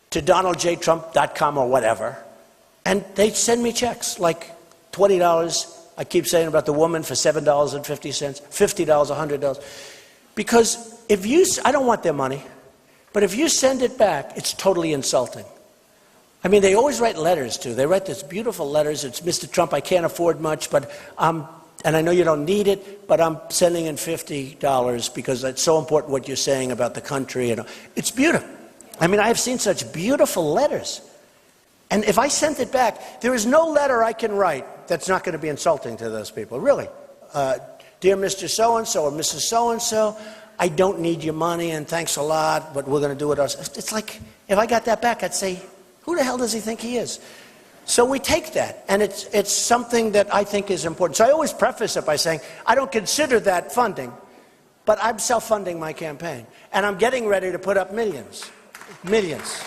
to donaldjtrump.com or whatever, and they send me checks, like $20. I keep saying about the woman for $7.50, $50, $100. Because I don't want their money, but if you send it back, it's totally insulting. I mean, they always write letters, too. They write these beautiful letters. It's, Mr. Trump, I can't afford much, but and I know you don't need it, but I'm sending in $50 because it's so important what you're saying about the country. And it's beautiful. I mean, I have seen such beautiful letters. And if I sent it back, there is no letter I can write that's not going to be insulting to those people, really. Dear Mr. So-and-so or Mrs. So-and-so, I don't need your money, and thanks a lot, but we're going to do it ourselves. It's like, if I got that back, I'd say, who the hell does he think he is? So we take that, and it's something that I think is important. So I always preface it by saying, I don't consider that funding, but I'm self-funding my campaign, and I'm getting ready to put up millions. Millions.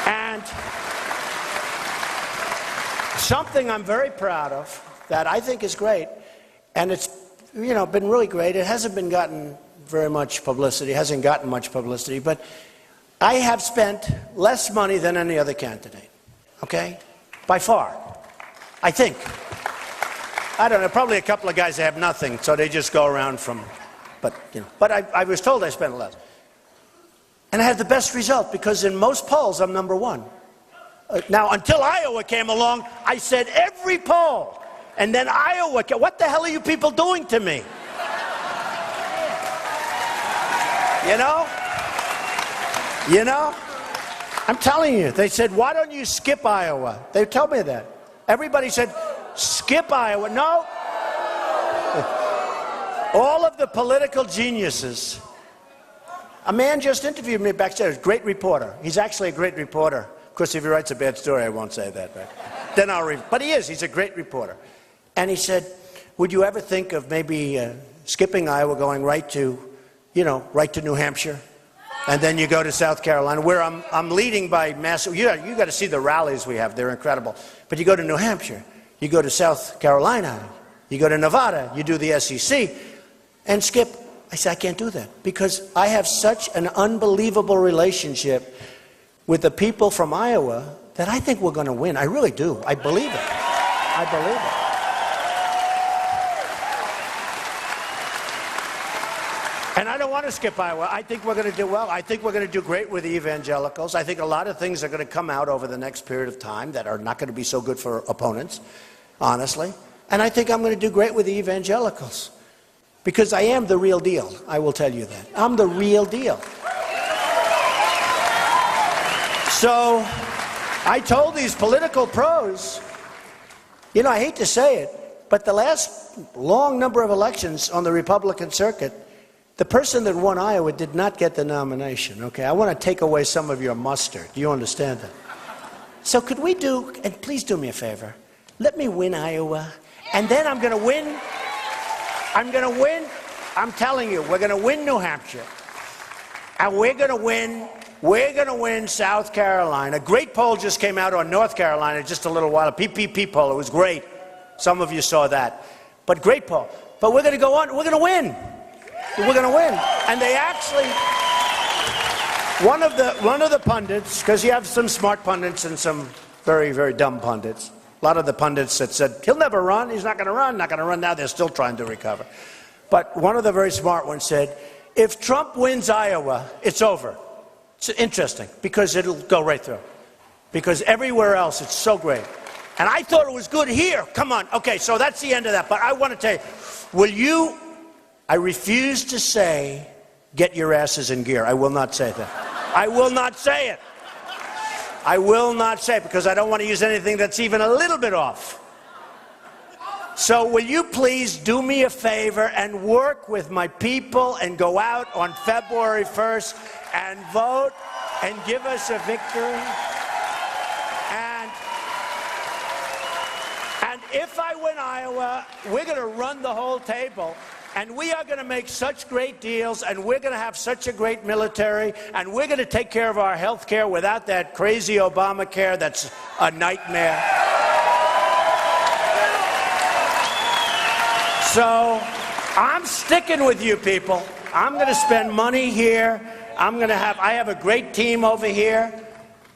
And something I'm very proud of that I think is great, and it's been really great. It hasn't been gotten very much publicity, hasn't gotten much publicity, but I have spent less money than any other candidate, okay? By far, I think. I don't know, probably a couple of guys that have nothing, so they just go around but I was told I spent less. And I had the best result, because in most polls, I'm number one. Now, until Iowa came along, I said every poll. And then Iowa came. What the hell are you people doing to me? You know? I'm telling you. They said, why don't you skip Iowa? They told me that. Everybody said, skip Iowa. No. All of the political geniuses. A man just interviewed me backstage, great reporter. He's actually a great reporter. Of course, if he writes a bad story, I won't say that. Then I'll read. But he is. He's a great reporter. And he said, would you ever think of maybe skipping Iowa, going right to New Hampshire? And then you go to South Carolina, where I'm leading by massive. You got to see the rallies we have. They're incredible. But you go to New Hampshire. You go to South Carolina. You go to Nevada. You do the SEC. And skip. I said, I can't do that, because I have such an unbelievable relationship with the people from Iowa that I think we're going to win. I really do. I believe it. I believe it. And I don't want to skip Iowa. I think we're going to do well. I think we're going to do great with the evangelicals. I think a lot of things are going to come out over the next period of time that are not going to be so good for opponents, honestly. And I think I'm going to do great with the evangelicals. Because I am the real deal, I will tell you that. I'm the real deal. So, I told these political pros, I hate to say it, but the last long number of elections on the Republican circuit, the person that won Iowa did not get the nomination, okay? I want to take away some of your mustard. Do you understand that? So could we and please do me a favor, let me win Iowa, and then I'm going to win. I'm telling you, we're going to win New Hampshire. And we're going to win South Carolina. A great poll just came out on North Carolina just a little while, a PPP poll. It was great. Some of you saw that. But great poll. But we're going to go on. We're going to win. We're going to win. And they actually, one of the pundits, because you have some smart pundits and some very, very dumb pundits. A lot of the pundits that said, he'll never run, he's not going to run now, they're still trying to recover. But one of the very smart ones said, if Trump wins Iowa, it's over. It's interesting, because it'll go right through. Because everywhere else, it's so great. And I thought it was good here. Come on. Okay, so that's the end of that. But I want to tell you, I refuse to say, get your asses in gear. I will not say that. I will not say it. I will not say it, because I don't want to use anything that's even a little bit off. So will you please do me a favor and work with my people and go out on February 1st and vote and give us a victory? And if I win Iowa, we're going to run the whole table. And we are going to make such great deals, and we're going to have such a great military, and we're going to take care of our health care without that crazy Obamacare that's a nightmare. So I'm sticking with you people. I'm going to spend money here. I have a great team over here,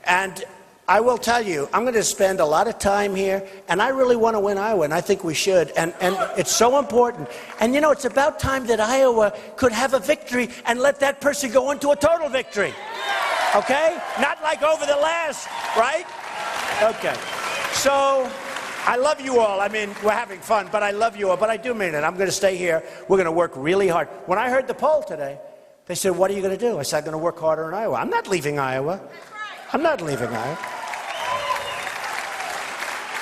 and I will tell you, I'm going to spend a lot of time here, and I really want to win Iowa, and I think we should, and it's so important. And it's about time that Iowa could have a victory and let that person go into a total victory. Okay? Not like over the last, right? Okay. So, I love you all. I mean, we're having fun, but I love you all, but I do mean it. I'm going to stay here. We're going to work really hard. When I heard the poll today, they said, what are you going to do? I said, I'm going to work harder in Iowa. I'm not leaving Iowa. I'm not leaving Iowa.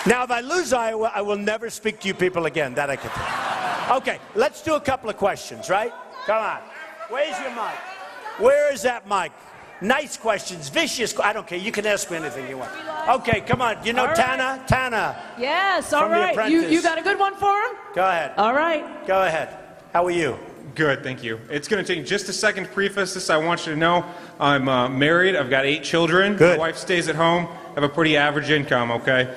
Now, if I lose Iowa, I will never speak to you people again. That I can tell. Okay, let's do a couple of questions, right? Come on. Where's your mic? Where is that mic? Nice questions, vicious. I don't care. You can ask me anything you want. Okay, come on. You know Tana? Tana. Yes, all right. You got a good one for him? Go ahead. All right. Go ahead. How are you? Good, thank you. It's going to take just a second to preface this. I want you to know I'm married. I've got 8 children. Good. My wife stays at home. I have a pretty average income, okay?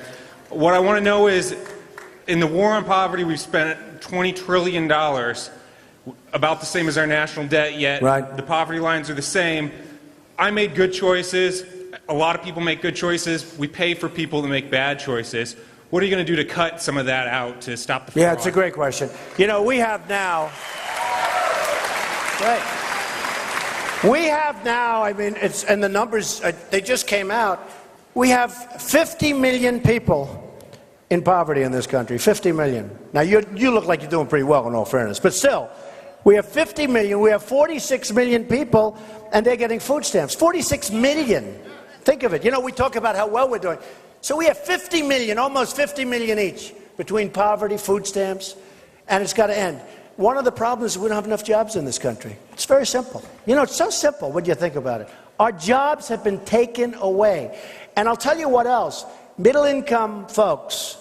What I want to know is, in the war on poverty, we've spent $20 trillion, about the same as our national debt, yet Right. the poverty lines are the same. I made good choices. A lot of people make good choices. We pay for people to make bad choices. What are you going to do to cut some of that out to stop the fraud? Yeah, it's a great question. You know, we have now, I mean, and the numbers, they just came out. We have 50 million people in poverty in this country, 50 million. Now, you look like you're doing pretty well in all fairness, but still, we have 50 million, we have 46 million people, and they're getting food stamps. 46 million. Think of it. You know, we talk about how well we're doing. So we have 50 million, almost 50 million each, between poverty, food stamps, and it's got to end. One of the problems is we don't have enough jobs in this country. It's very simple. You know, it's so simple when you think about it. Our jobs have been taken away. And I'll tell you what else. Middle-income folks,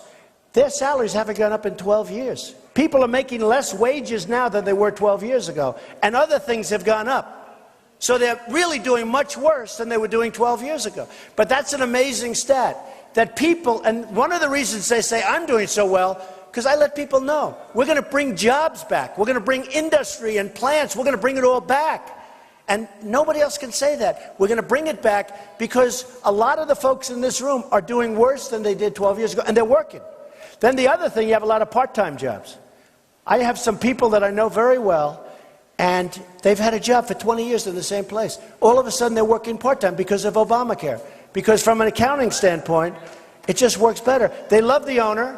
their salaries haven't gone up in 12 years. People are making less wages now than they were 12 years ago. And other things have gone up. So they're really doing much worse than they were doing 12 years ago. But that's an amazing stat. That people, and one of the reasons they say I'm doing so well, because I let people know. We're going to bring jobs back. We're going to bring industry and plants. We're going to bring it all back. And nobody else can say that. We're going to bring it back because a lot of the folks in this room are doing worse than they did 12 years ago, and they're working. Then the other thing, you have a lot of part-time jobs. I have some people that I know very well, and they've had a job for 20 years in the same place. All of a sudden, they're working part-time because of Obamacare. Because from an accounting standpoint, it just works better. They love the owner,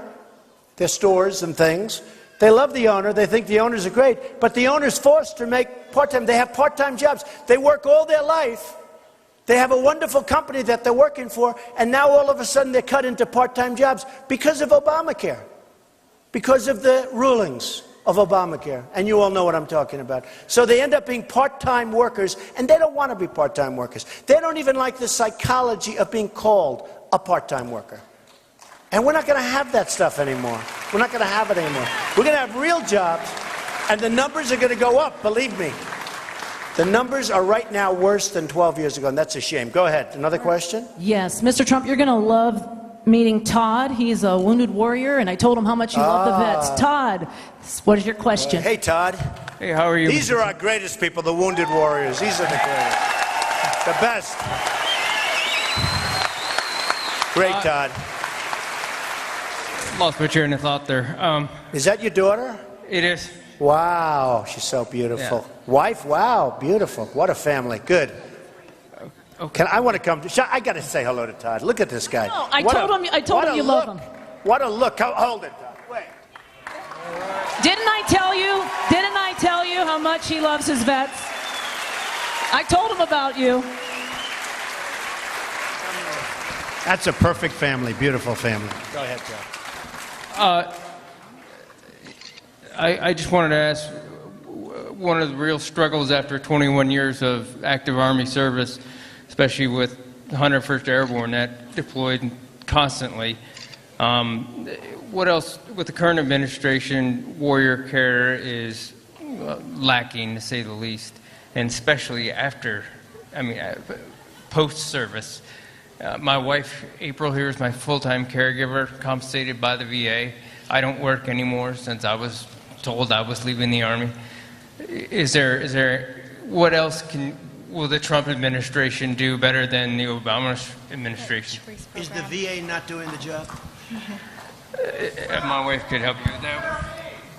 their stores and things. They love the owner. They think the owners are great. But the owner's forced to make part-time. They have part-time jobs. They work all their life. They have a wonderful company that they're working for. And now all of a sudden they're cut into part-time jobs because of Obamacare. Because of the rulings of Obamacare. And you all know what I'm talking about. So they end up being part-time workers. And they don't want to be part-time workers. They don't even like the psychology of being called a part-time worker. And we're not going to have that stuff anymore. We're not going to have it anymore. We're going to have real jobs, and the numbers are going to go up, believe me. The numbers are right now worse than 12 years ago, and that's a shame. Go ahead. Another question? Yes. Mr. Trump, you're going to love meeting Todd. He's a wounded warrior, and I told him how much you love the vets. Todd, what is your question? Hey, Todd. Hey, how are you? These are our greatest people, the wounded warriors. These are the greatest. The best. Great, Todd. Lost my train of thought there. Is that your daughter? It is. Wow, she's so beautiful. Yeah. Wife? Wow, beautiful. What a family. Good. Okay. I want to come. I got to say hello to Todd. Look at this guy. No, I told him you love him. What a look. Hold it, Todd. Wait. Didn't I tell you how much he loves his vets? I told him about you. That's a perfect family. Beautiful family. Go ahead, Todd. I just wanted to ask, one of the real struggles after 21 years of active Army service, especially with 101st Airborne that deployed constantly, what else, with the current administration, warrior care is lacking, to say the least, and especially after, post-service. My wife, April, here is my full-time caregiver, compensated by the VA. I don't work anymore since I was told I was leaving the Army. What else will the Trump administration do better than the Obama administration? Is the VA not doing the job? My wife could help you with that.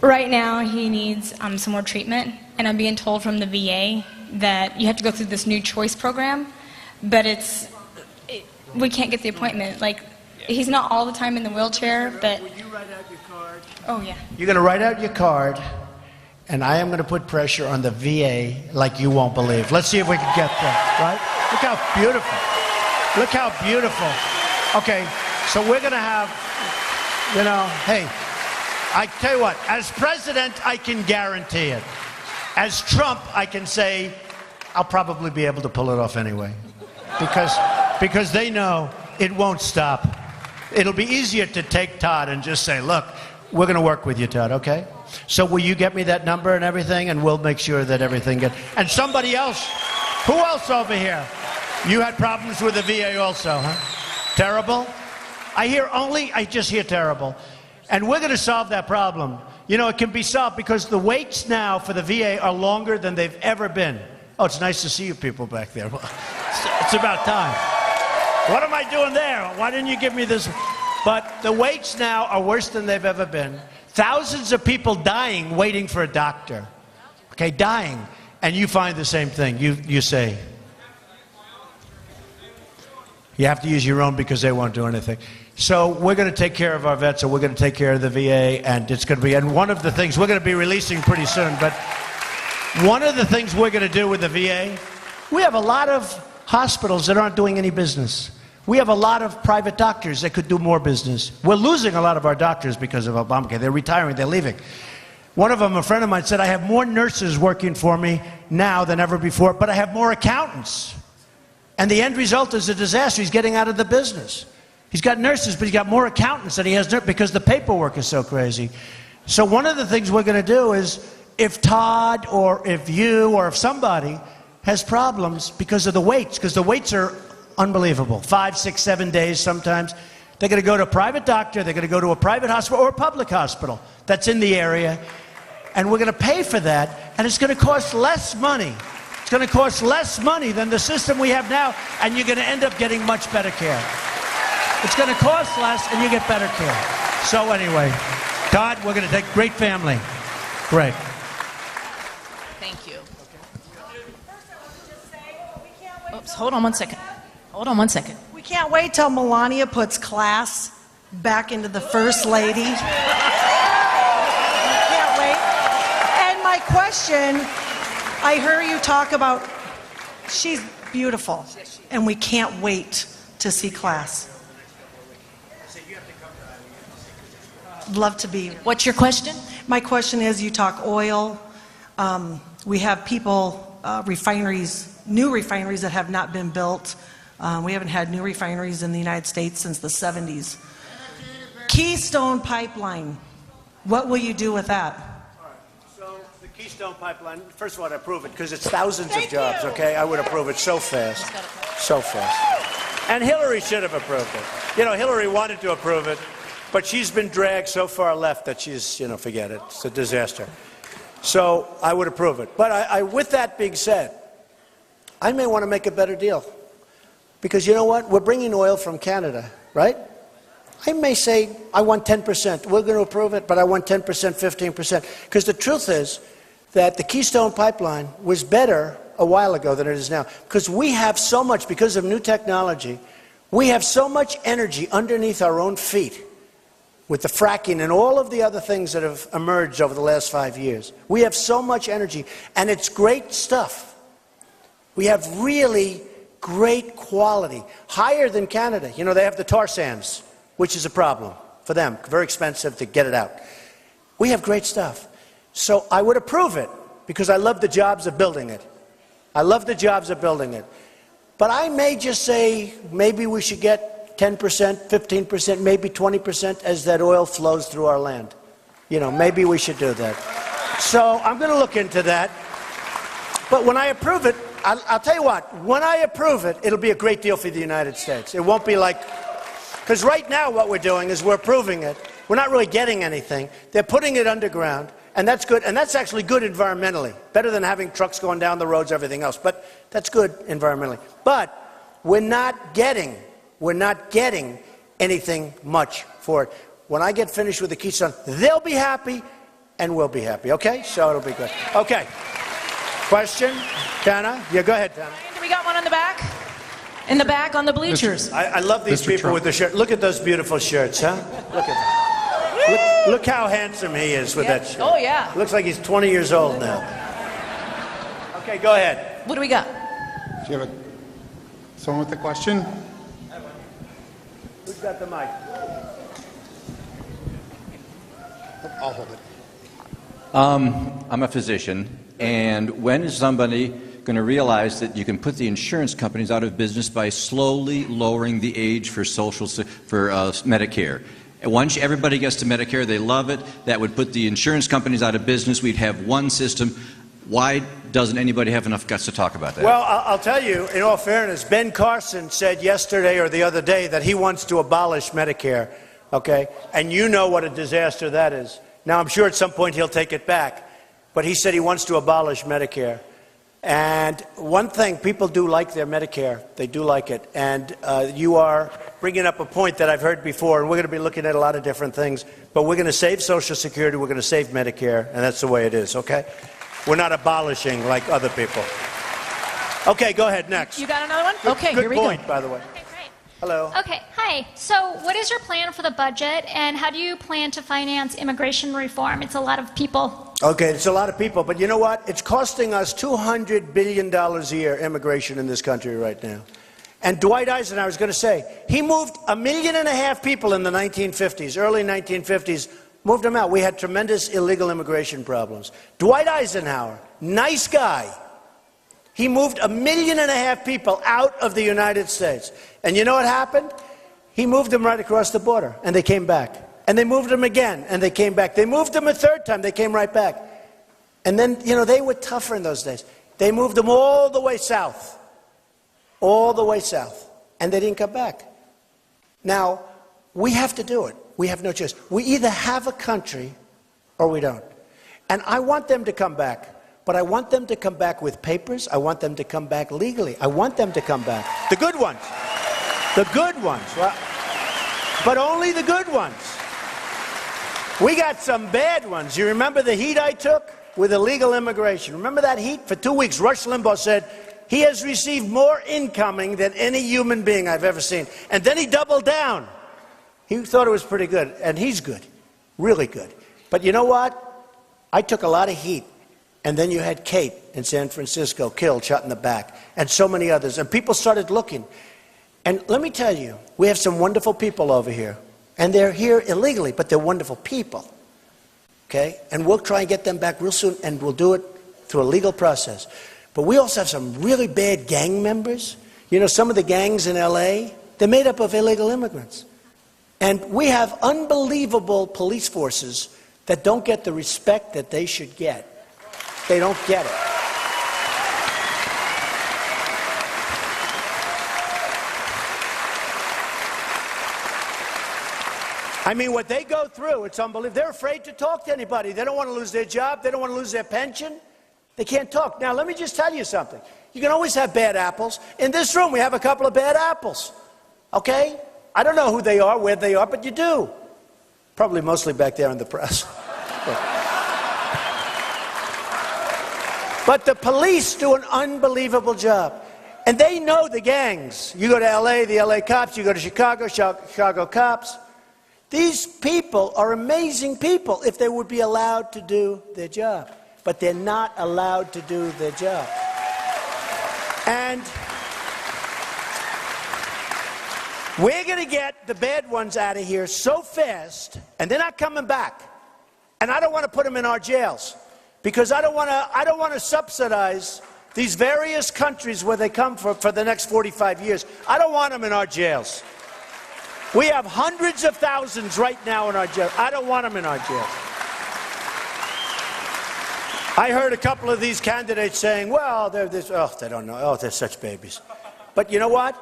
Right now, he needs some more treatment, and I'm being told from the VA that you have to go through this new choice program, but we can't get the appointment. Like, he's not all the time in the wheelchair, but... Will you write out your card? Oh, yeah. You're going to write out your card, and I am going to put pressure on the VA like you won't believe. Let's see if we can get that, right? Look how beautiful. Look how beautiful. Okay, so we're going to have, hey, I tell you what, as president, I can guarantee it. As Trump, I can say I'll probably be able to pull it off anyway. Because they know it won't stop. It'll be easier to take Todd and just say, look, we're going to work with you, Todd, okay? So will you get me that number and everything, and we'll make sure that everything gets... And somebody else, who else over here? You had problems with the VA also, huh? Terrible? I just hear terrible. And we're going to solve that problem. You know, it can be solved because the waits now for the VA are longer than they've ever been. Oh, it's nice to see you people back there. It's about time. What am I doing there? Why didn't you give me this? But the waits now are worse than they've ever been. Thousands of people dying waiting for a doctor. Okay, dying. And you find the same thing. You say, you have to use your own because they won't do anything. So we're going to take care of our vets, and we're going to take care of the VA, and it's going to be, and one of the things we're going to be releasing pretty soon, but one of the things we're going to do with the VA, we have a lot of hospitals that aren't doing any business. We have a lot of private doctors that could do more business. We're losing a lot of our doctors because of Obamacare. They're retiring, they're leaving. One of them, a friend of mine, said, I have more nurses working for me now than ever before, but I have more accountants. And the end result is a disaster. He's getting out of the business. He's got nurses, but he's got more accountants than he has because the paperwork is so crazy. So one of the things we're going to do is, if Todd or if you or if somebody has problems because of the waits, because the waits are unbelievable, 5, 6, 7 days sometimes, they're going to go to a private doctor, they're going to go to a private hospital or a public hospital that's in the area, and we're going to pay for that, and it's going to cost less money. It's going to cost less money than the system we have now, and you're going to end up getting much better care. It's going to cost less, and you get better care. So anyway, Todd, we're going to take great family. Great. Thank you. Oops, hold on one second. Hold on one second. We can't wait till Melania puts class back into the First Lady. We can't wait. And my question, I heard you talk about, she's beautiful, and we can't wait to see class. Love to be. What's your question? My question is, you talk oil. We have people, refineries, new refineries that have not been built. We haven't had new refineries in the United States since the 70s. Keystone Pipeline, what will you do with that? All right. So the Keystone Pipeline, first of all, I'd approve it because it's thousands of jobs, okay? I would approve it so fast. So fast. And Hillary should have approved it. You know, Hillary wanted to approve it, but she's been dragged so far left that she's, you know, forget it. It's a disaster. So I would approve it. But with that being said, I may want to make a better deal. Because you know what? We're bringing oil from Canada, right? I may say, I want 10%. We're going to approve it, but I want 10%, 15%. Because the truth is that the Keystone Pipeline was better a while ago than it is now. Because we have so much, because of new technology, we have so much energy underneath our own feet with the fracking and all of the other things that have emerged over the last 5 years. We have so much energy, and it's great stuff. We have really great quality, higher than Canada. You know, they have the tar sands, which is a problem for them, very expensive to get it out. We have great stuff. So I would approve it because I love the jobs of building it. I love the jobs of building it. But I may just say maybe we should get 10%, 15%, maybe 20% as that oil flows through our land. You know, maybe we should do that. So I'm going to look into that. But when I approve it, I'll tell you what, when I approve it, it'll be a great deal for the United States. It won't be like, because right now what we're doing is we're approving it. We're not really getting anything. They're putting it underground, and that's good. And that's actually good environmentally, better than having trucks going down the roads, everything else. But that's good environmentally. But we're not getting anything much for it. When I get finished with the Keystone, they'll be happy, and we'll be happy, okay? So it'll be good. Okay. Question? Tana? Yeah, go ahead, Tana. We got one in the back. In the back on the bleachers. I love these people with the shirt. Look at those beautiful shirts, huh? Look at that. Look how handsome he is with that shirt. Oh, yeah. Looks like he's 20 years old now. Okay, go ahead. What do we got? Do you have someone with a question? Who's got the mic? I'll hold it. I'm a physician, and when is somebody going to realize that you can put the insurance companies out of business by slowly lowering the age for Medicare? And once everybody gets to Medicare, they love it. That would put the insurance companies out of business. We'd have one system. Why doesn't anybody have enough guts to talk about that? Well, I'll tell you, in all fairness, Ben Carson said yesterday or the other day that he wants to abolish Medicare, okay? And you know what a disaster that is. Now, I'm sure at some point he'll take it back, but he said he wants to abolish Medicare. And one thing, people do like their Medicare. They do like it. And you are bringing up a point that I've heard before, and we're going to be looking at a lot of different things. But we're going to save Social Security, we're going to save Medicare, and that's the way it is, okay? We're not abolishing like other people. Okay, go ahead, next. You got another one? Okay, Good here we go. point, by the way. Okay, great. Hello. Okay, hi. So what is your plan for the budget, and how do you plan to finance immigration reform? It's a lot of people. Okay, it's a lot of people, but you know what? It's costing us $200 billion a year, immigration in this country right now. And Dwight Eisenhower, I was going to say, he moved 1.5 million people in the 1950s, early 1950s, moved them out. We had tremendous illegal immigration problems. Dwight Eisenhower, nice guy. He moved 1.5 million people out of the United States. And you know what happened? He moved them right across the border, and they came back. And they moved them again, and they came back. They moved them a third time, they came right back. And then, you know, they were tougher in those days. They moved them all the way south. All the way south. And they didn't come back. Now, we have to do it. We have no choice. We either have a country or we don't. And I want them to come back. But I want them to come back with papers. I want them to come back legally. I want them to come back. The good ones. The good ones. Well, but only the good ones. We got some bad ones. You remember the heat I took with illegal immigration? Remember that heat? For 2 weeks, Rush Limbaugh said he has received more incoming than any human being I've ever seen. And then he doubled down. He thought it was pretty good. And he's good. Really good. But you know what? I took a lot of heat. And then you had Kate in San Francisco killed, shot in the back, and so many others. And people started looking. And let me tell you, we have some wonderful people over here. And they're here illegally, but they're wonderful people. Okay? And we'll try and get them back real soon, and we'll do it through a legal process. But we also have some really bad gang members. You know, some of the gangs in L.A., they're made up of illegal immigrants. And we have unbelievable police forces that don't get the respect that they should get. They don't get it. I mean, what they go through, it's unbelievable. They're afraid to talk to anybody. They don't want to lose their job. They don't want to lose their pension. They can't talk. Now, let me just tell you something. You can always have bad apples. In this room, we have a couple of bad apples. Okay? I don't know who they are, where they are, but you do. Probably mostly back there in the press. But the police do an unbelievable job. And they know the gangs. You go to L.A., the L.A. cops. You go to Chicago, Chicago cops. These people are amazing people if they would be allowed to do their job. But they're not allowed to do their job. And we're going to get the bad ones out of here so fast, and they're not coming back. And I don't want to put them in our jails. Because I don't want to subsidize these various countries where they come for the next 45 years. I don't want them in our jails. We have hundreds of thousands right now in our jails. I don't want them in our jails. I heard a couple of these candidates saying, well, they're this, oh, they don't know. Oh, they're such babies. But you know what?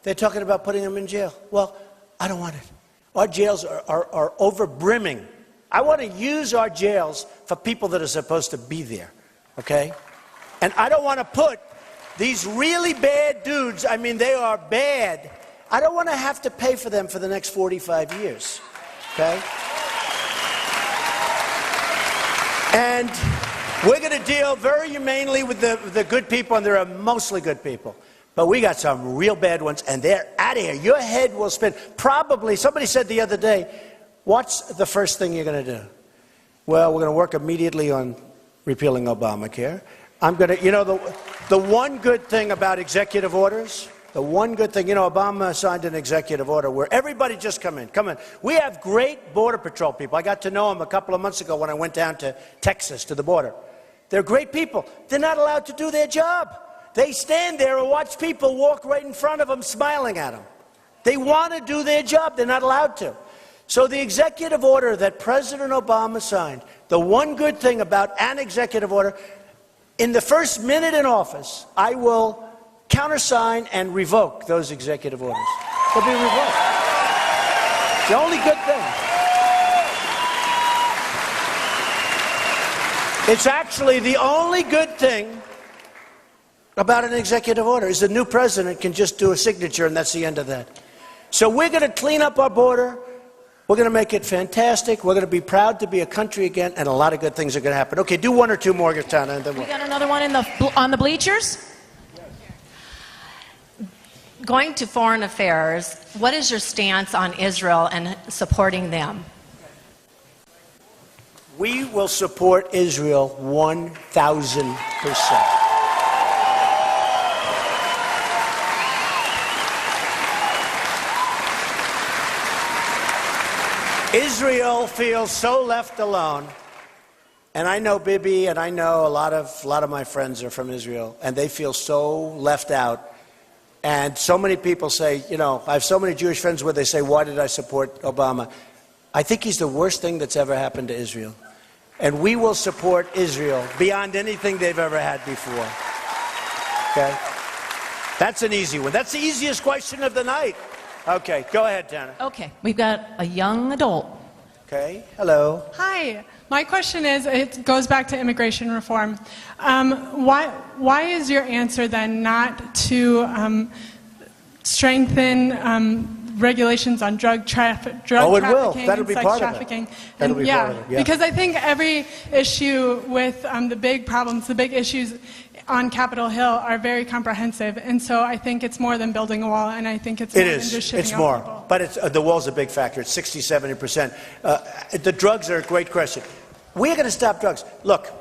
They're talking about putting them in jail. Well, I don't want it. Our jails are over brimming. I want to use our jails for people that are supposed to be there, okay? And I don't want to put these really bad dudes, I mean, they are bad. I don't want to have to pay for them for the next 45 years, okay? And we're going to deal very humanely with the good people, and there are mostly good people. But we got some real bad ones, and they're out of here. Your head will spin. Probably, somebody said the other day, what's the first thing you're going to do? Well, we're going to work immediately on repealing Obamacare. I'm going to, you know, the one good thing about executive orders, the one good thing, you know, Obama signed an executive order where everybody just come in. We have great Border Patrol people. I got to know them a couple of months ago when I went down to Texas, to the border. They're great people. They're not allowed to do their job. They stand there and watch people walk right in front of them, smiling at them. They want to do their job. They're not allowed to. So the executive order that President Obama signed, the one good thing about an executive order, in the first minute in office, I will countersign and revoke those executive orders. They'll be revoked. The only good thing. It's actually the only good thing about an executive order is the new president can just do a signature and that's the end of that. So we're going to clean up our border. We're going to make it fantastic. We're going to be proud to be a country again, and a lot of good things are going to happen. Okay, do one or two more, Tana, and then We got another one on the bleachers. Going to foreign affairs, what is your stance on Israel and supporting them? We will support Israel 1,000%. Israel feels so left alone, and I know Bibi, and I know a lot of my friends are from Israel, and they feel so left out. And so many people say, you know, I have so many Jewish friends where they say, why did I support Obama? I think he's the worst thing that's ever happened to Israel. And we will support Israel beyond anything they've ever had before. Okay? That's an easy one. That's the easiest question of the night. Okay, go ahead, Tana. Okay, we've got a young adult. Okay, hello. Hi. My question is, it goes back to immigration reform. Why is your answer then not to strengthen regulations on drug trafficking That'll and be sex part trafficking? of it. That'll be part of it. Yeah. Because I think every issue with the big problems, the big issues on Capitol Hill are very comprehensive, and so I think it's more than building a wall, and I think it's more than just shipping out more. people. But it's, the wall's a big factor. It's 60, 70%. The drugs are a great question. We're going to stop drugs. Look,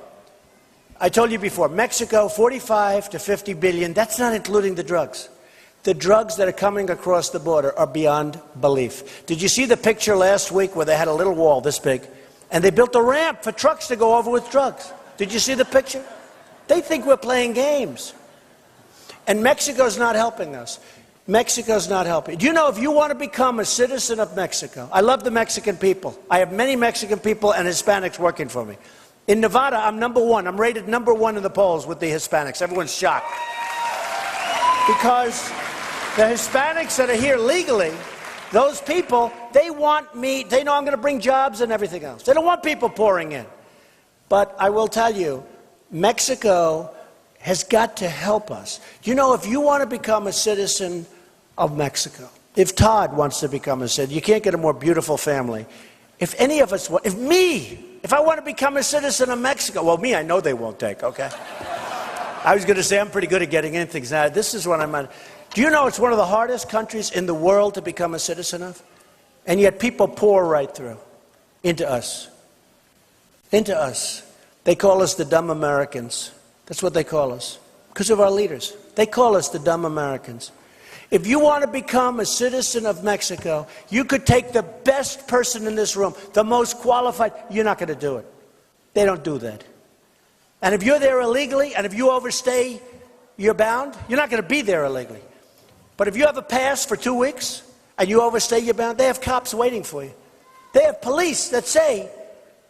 I told you before, Mexico, 45 to 50 billion. That's not including the drugs. The drugs that are coming across the border are beyond belief. Did you see the picture last week where they had a little wall this big, and they built a ramp for trucks to go over with drugs? Did you see the picture? They think we're playing games. And Mexico's not helping us. Mexico's not helping. Do you know, if you want to become a citizen of Mexico, I love the Mexican people. I have many Mexican people and Hispanics working for me. In Nevada, I'm #1. I'm rated #1 in the polls with the Hispanics. Everyone's shocked. Because the Hispanics that are here legally, those people, they want me, they know I'm going to bring jobs and everything else. They don't want people pouring in. But I will tell you, Mexico has got to help us. You know, if you want to become a citizen of Mexico, if Todd wants to become a citizen, you can't get a more beautiful family. If any of us, if I want to become a citizen of Mexico, well, me, I know they won't take, okay? I was going to say I'm pretty good at getting in things. Now, this is what I'm on. Do you know it's one of the hardest countries in the world to become a citizen of? And yet people pour right through into us. Into us. They call us the dumb Americans. That's what they call us. Because of our leaders. They call us the dumb Americans. If you want to become a citizen of Mexico, you could take the best person in this room, the most qualified. You're not going to do it. They don't do that. And if you're there illegally, and if you overstay, you're bound. You're not going to be there illegally. But if you have a pass for 2 weeks, and you overstay, you're bound. They have cops waiting for you. They have police that say,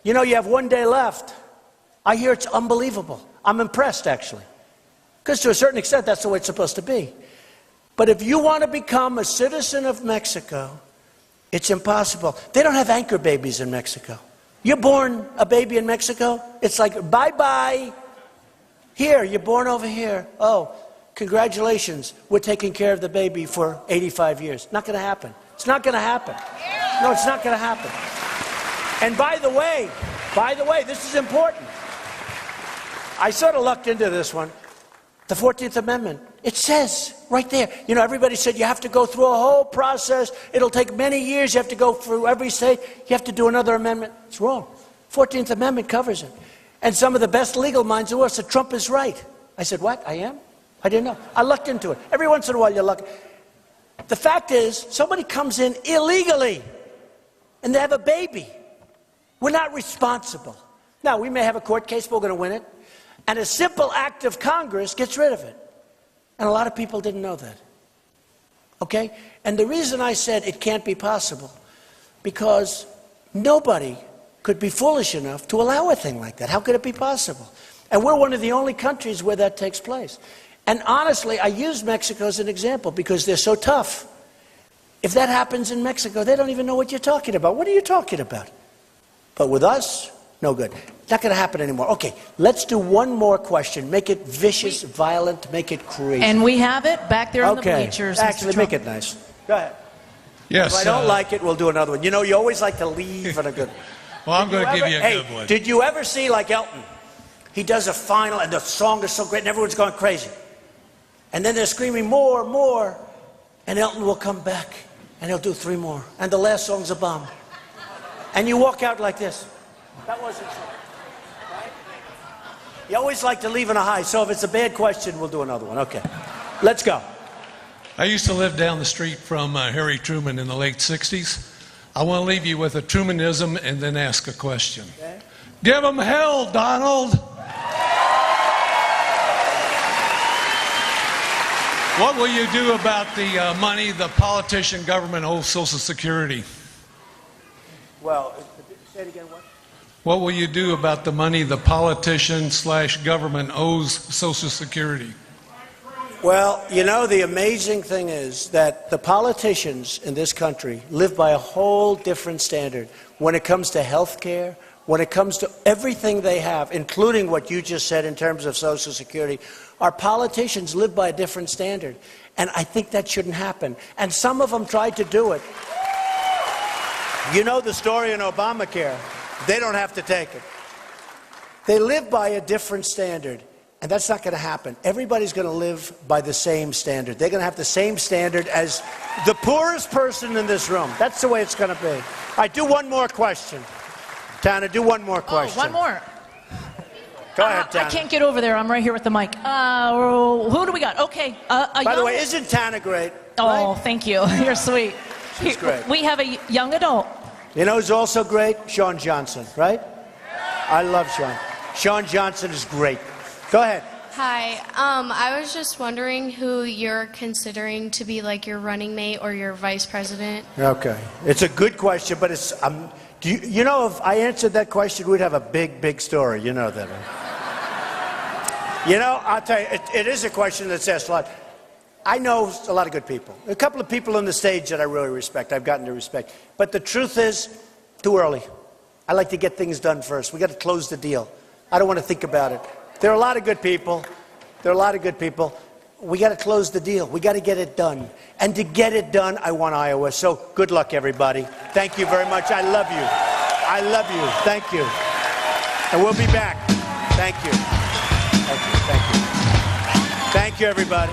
you know, you have 1 day left. I hear it's unbelievable. I'm impressed, actually. Because to a certain extent, that's the way it's supposed to be. But if you want to become a citizen of Mexico, it's impossible. They don't have anchor babies in Mexico. You're born a baby in Mexico, it's like, bye-bye. Here, you're born over here. Oh, congratulations. We're taking care of the baby for 85 years. Not going to happen. It's not going to happen. No, it's not going to happen. And by the way, this is important. I sort of lucked into this one. The 14th Amendment. It says right there. You know, everybody said you have to go through a whole process. It'll take many years. You have to go through every state. You have to do another amendment. It's wrong. 14th Amendment covers it. And some of the best legal minds in the world said Trump is right. I said, what? I am? I didn't know. I lucked into it. Every once in a while you're lucky. The fact is, somebody comes in illegally and they have a baby. We're not responsible. Now, we may have a court case, but we're going to win it. And a simple act of Congress gets rid of it. And a lot of people didn't know that. Okay? And the reason I said it can't be possible, because nobody could be foolish enough to allow a thing like that. How could it be possible? And we're one of the only countries where that takes place. And honestly, I use Mexico as an example because they're so tough. If that happens in Mexico, they don't even know what you're talking about. What are you talking about? But with us, no good. Not going to happen anymore. Okay, let's do one more question. Make it vicious, violent, make it crazy. And we have it back there in the Okay, bleachers. actually, Mr. make Trump. it nice. Go ahead. Yes. If I don't like it, we'll do another one. You know, you always like to leave on a good. Well, I'm going to give you a Hey, good one. did you ever see like Elton? He does a final, and the song is so great, and everyone's going crazy. And then they're screaming more, more, and Elton will come back, and he'll do 3 more, and the last song's a bomb. And you walk out like this. That wasn't true. Right? You always like to leave on a high, so if it's a bad question, we'll do another one. Okay, let's go. I used to live down the street from Harry Truman in the late 60s. I want to leave you with a Trumanism and then ask a question. Okay. Give them hell, Donald! What will you do about the money the politician government owes Social Security? Well, say it again, what? What will you do about the money the politician/government owes Social Security? Well, you know, the amazing thing is that the politicians in this country live by a whole different standard when it comes to health care, when it comes to everything they have, including what you just said in terms of Social Security. Our politicians live by a different standard, and I think that shouldn't happen. And some of them tried to do it. You know the story in Obamacare. They don't have to take it. They live by a different standard. And that's not going to happen. Everybody's going to live by the same standard. They're going to have the same standard as the poorest person in this room. That's the way it's going to be. All right, do one more question. Tana, do one more question. Oh, one more. Go ahead, Tana. I can't get over there. I'm right here with the mic. Who do we got? Okay. By the way, isn't Tana great? Oh, Right? thank you. You're sweet. She's great. We have a young adult. You know who's also great? Sean Johnson, right? I love Sean. Sean Johnson is great. Go ahead. Hi. I was just wondering who you're considering to be like your running mate or your vice president. Okay. It's a good question, but it's, you know, if I answered that question, we'd have a big, big story. You know that. Right? You know, I'll tell you, it is a question that's asked a lot. I know a lot of good people. A couple of people on the stage that I really respect, I've gotten to respect. But the truth is, too early. I like to get things done first. We got to close the deal. I don't want to think about it. There are a lot of good people. There are a lot of good people. We got to close the deal. We got to get it done. And to get it done, I want Iowa. So good luck, everybody. Thank you very much. I love you. I love you. Thank you. And we'll be back. Thank you. Thank you. Thank you. Thank you, everybody.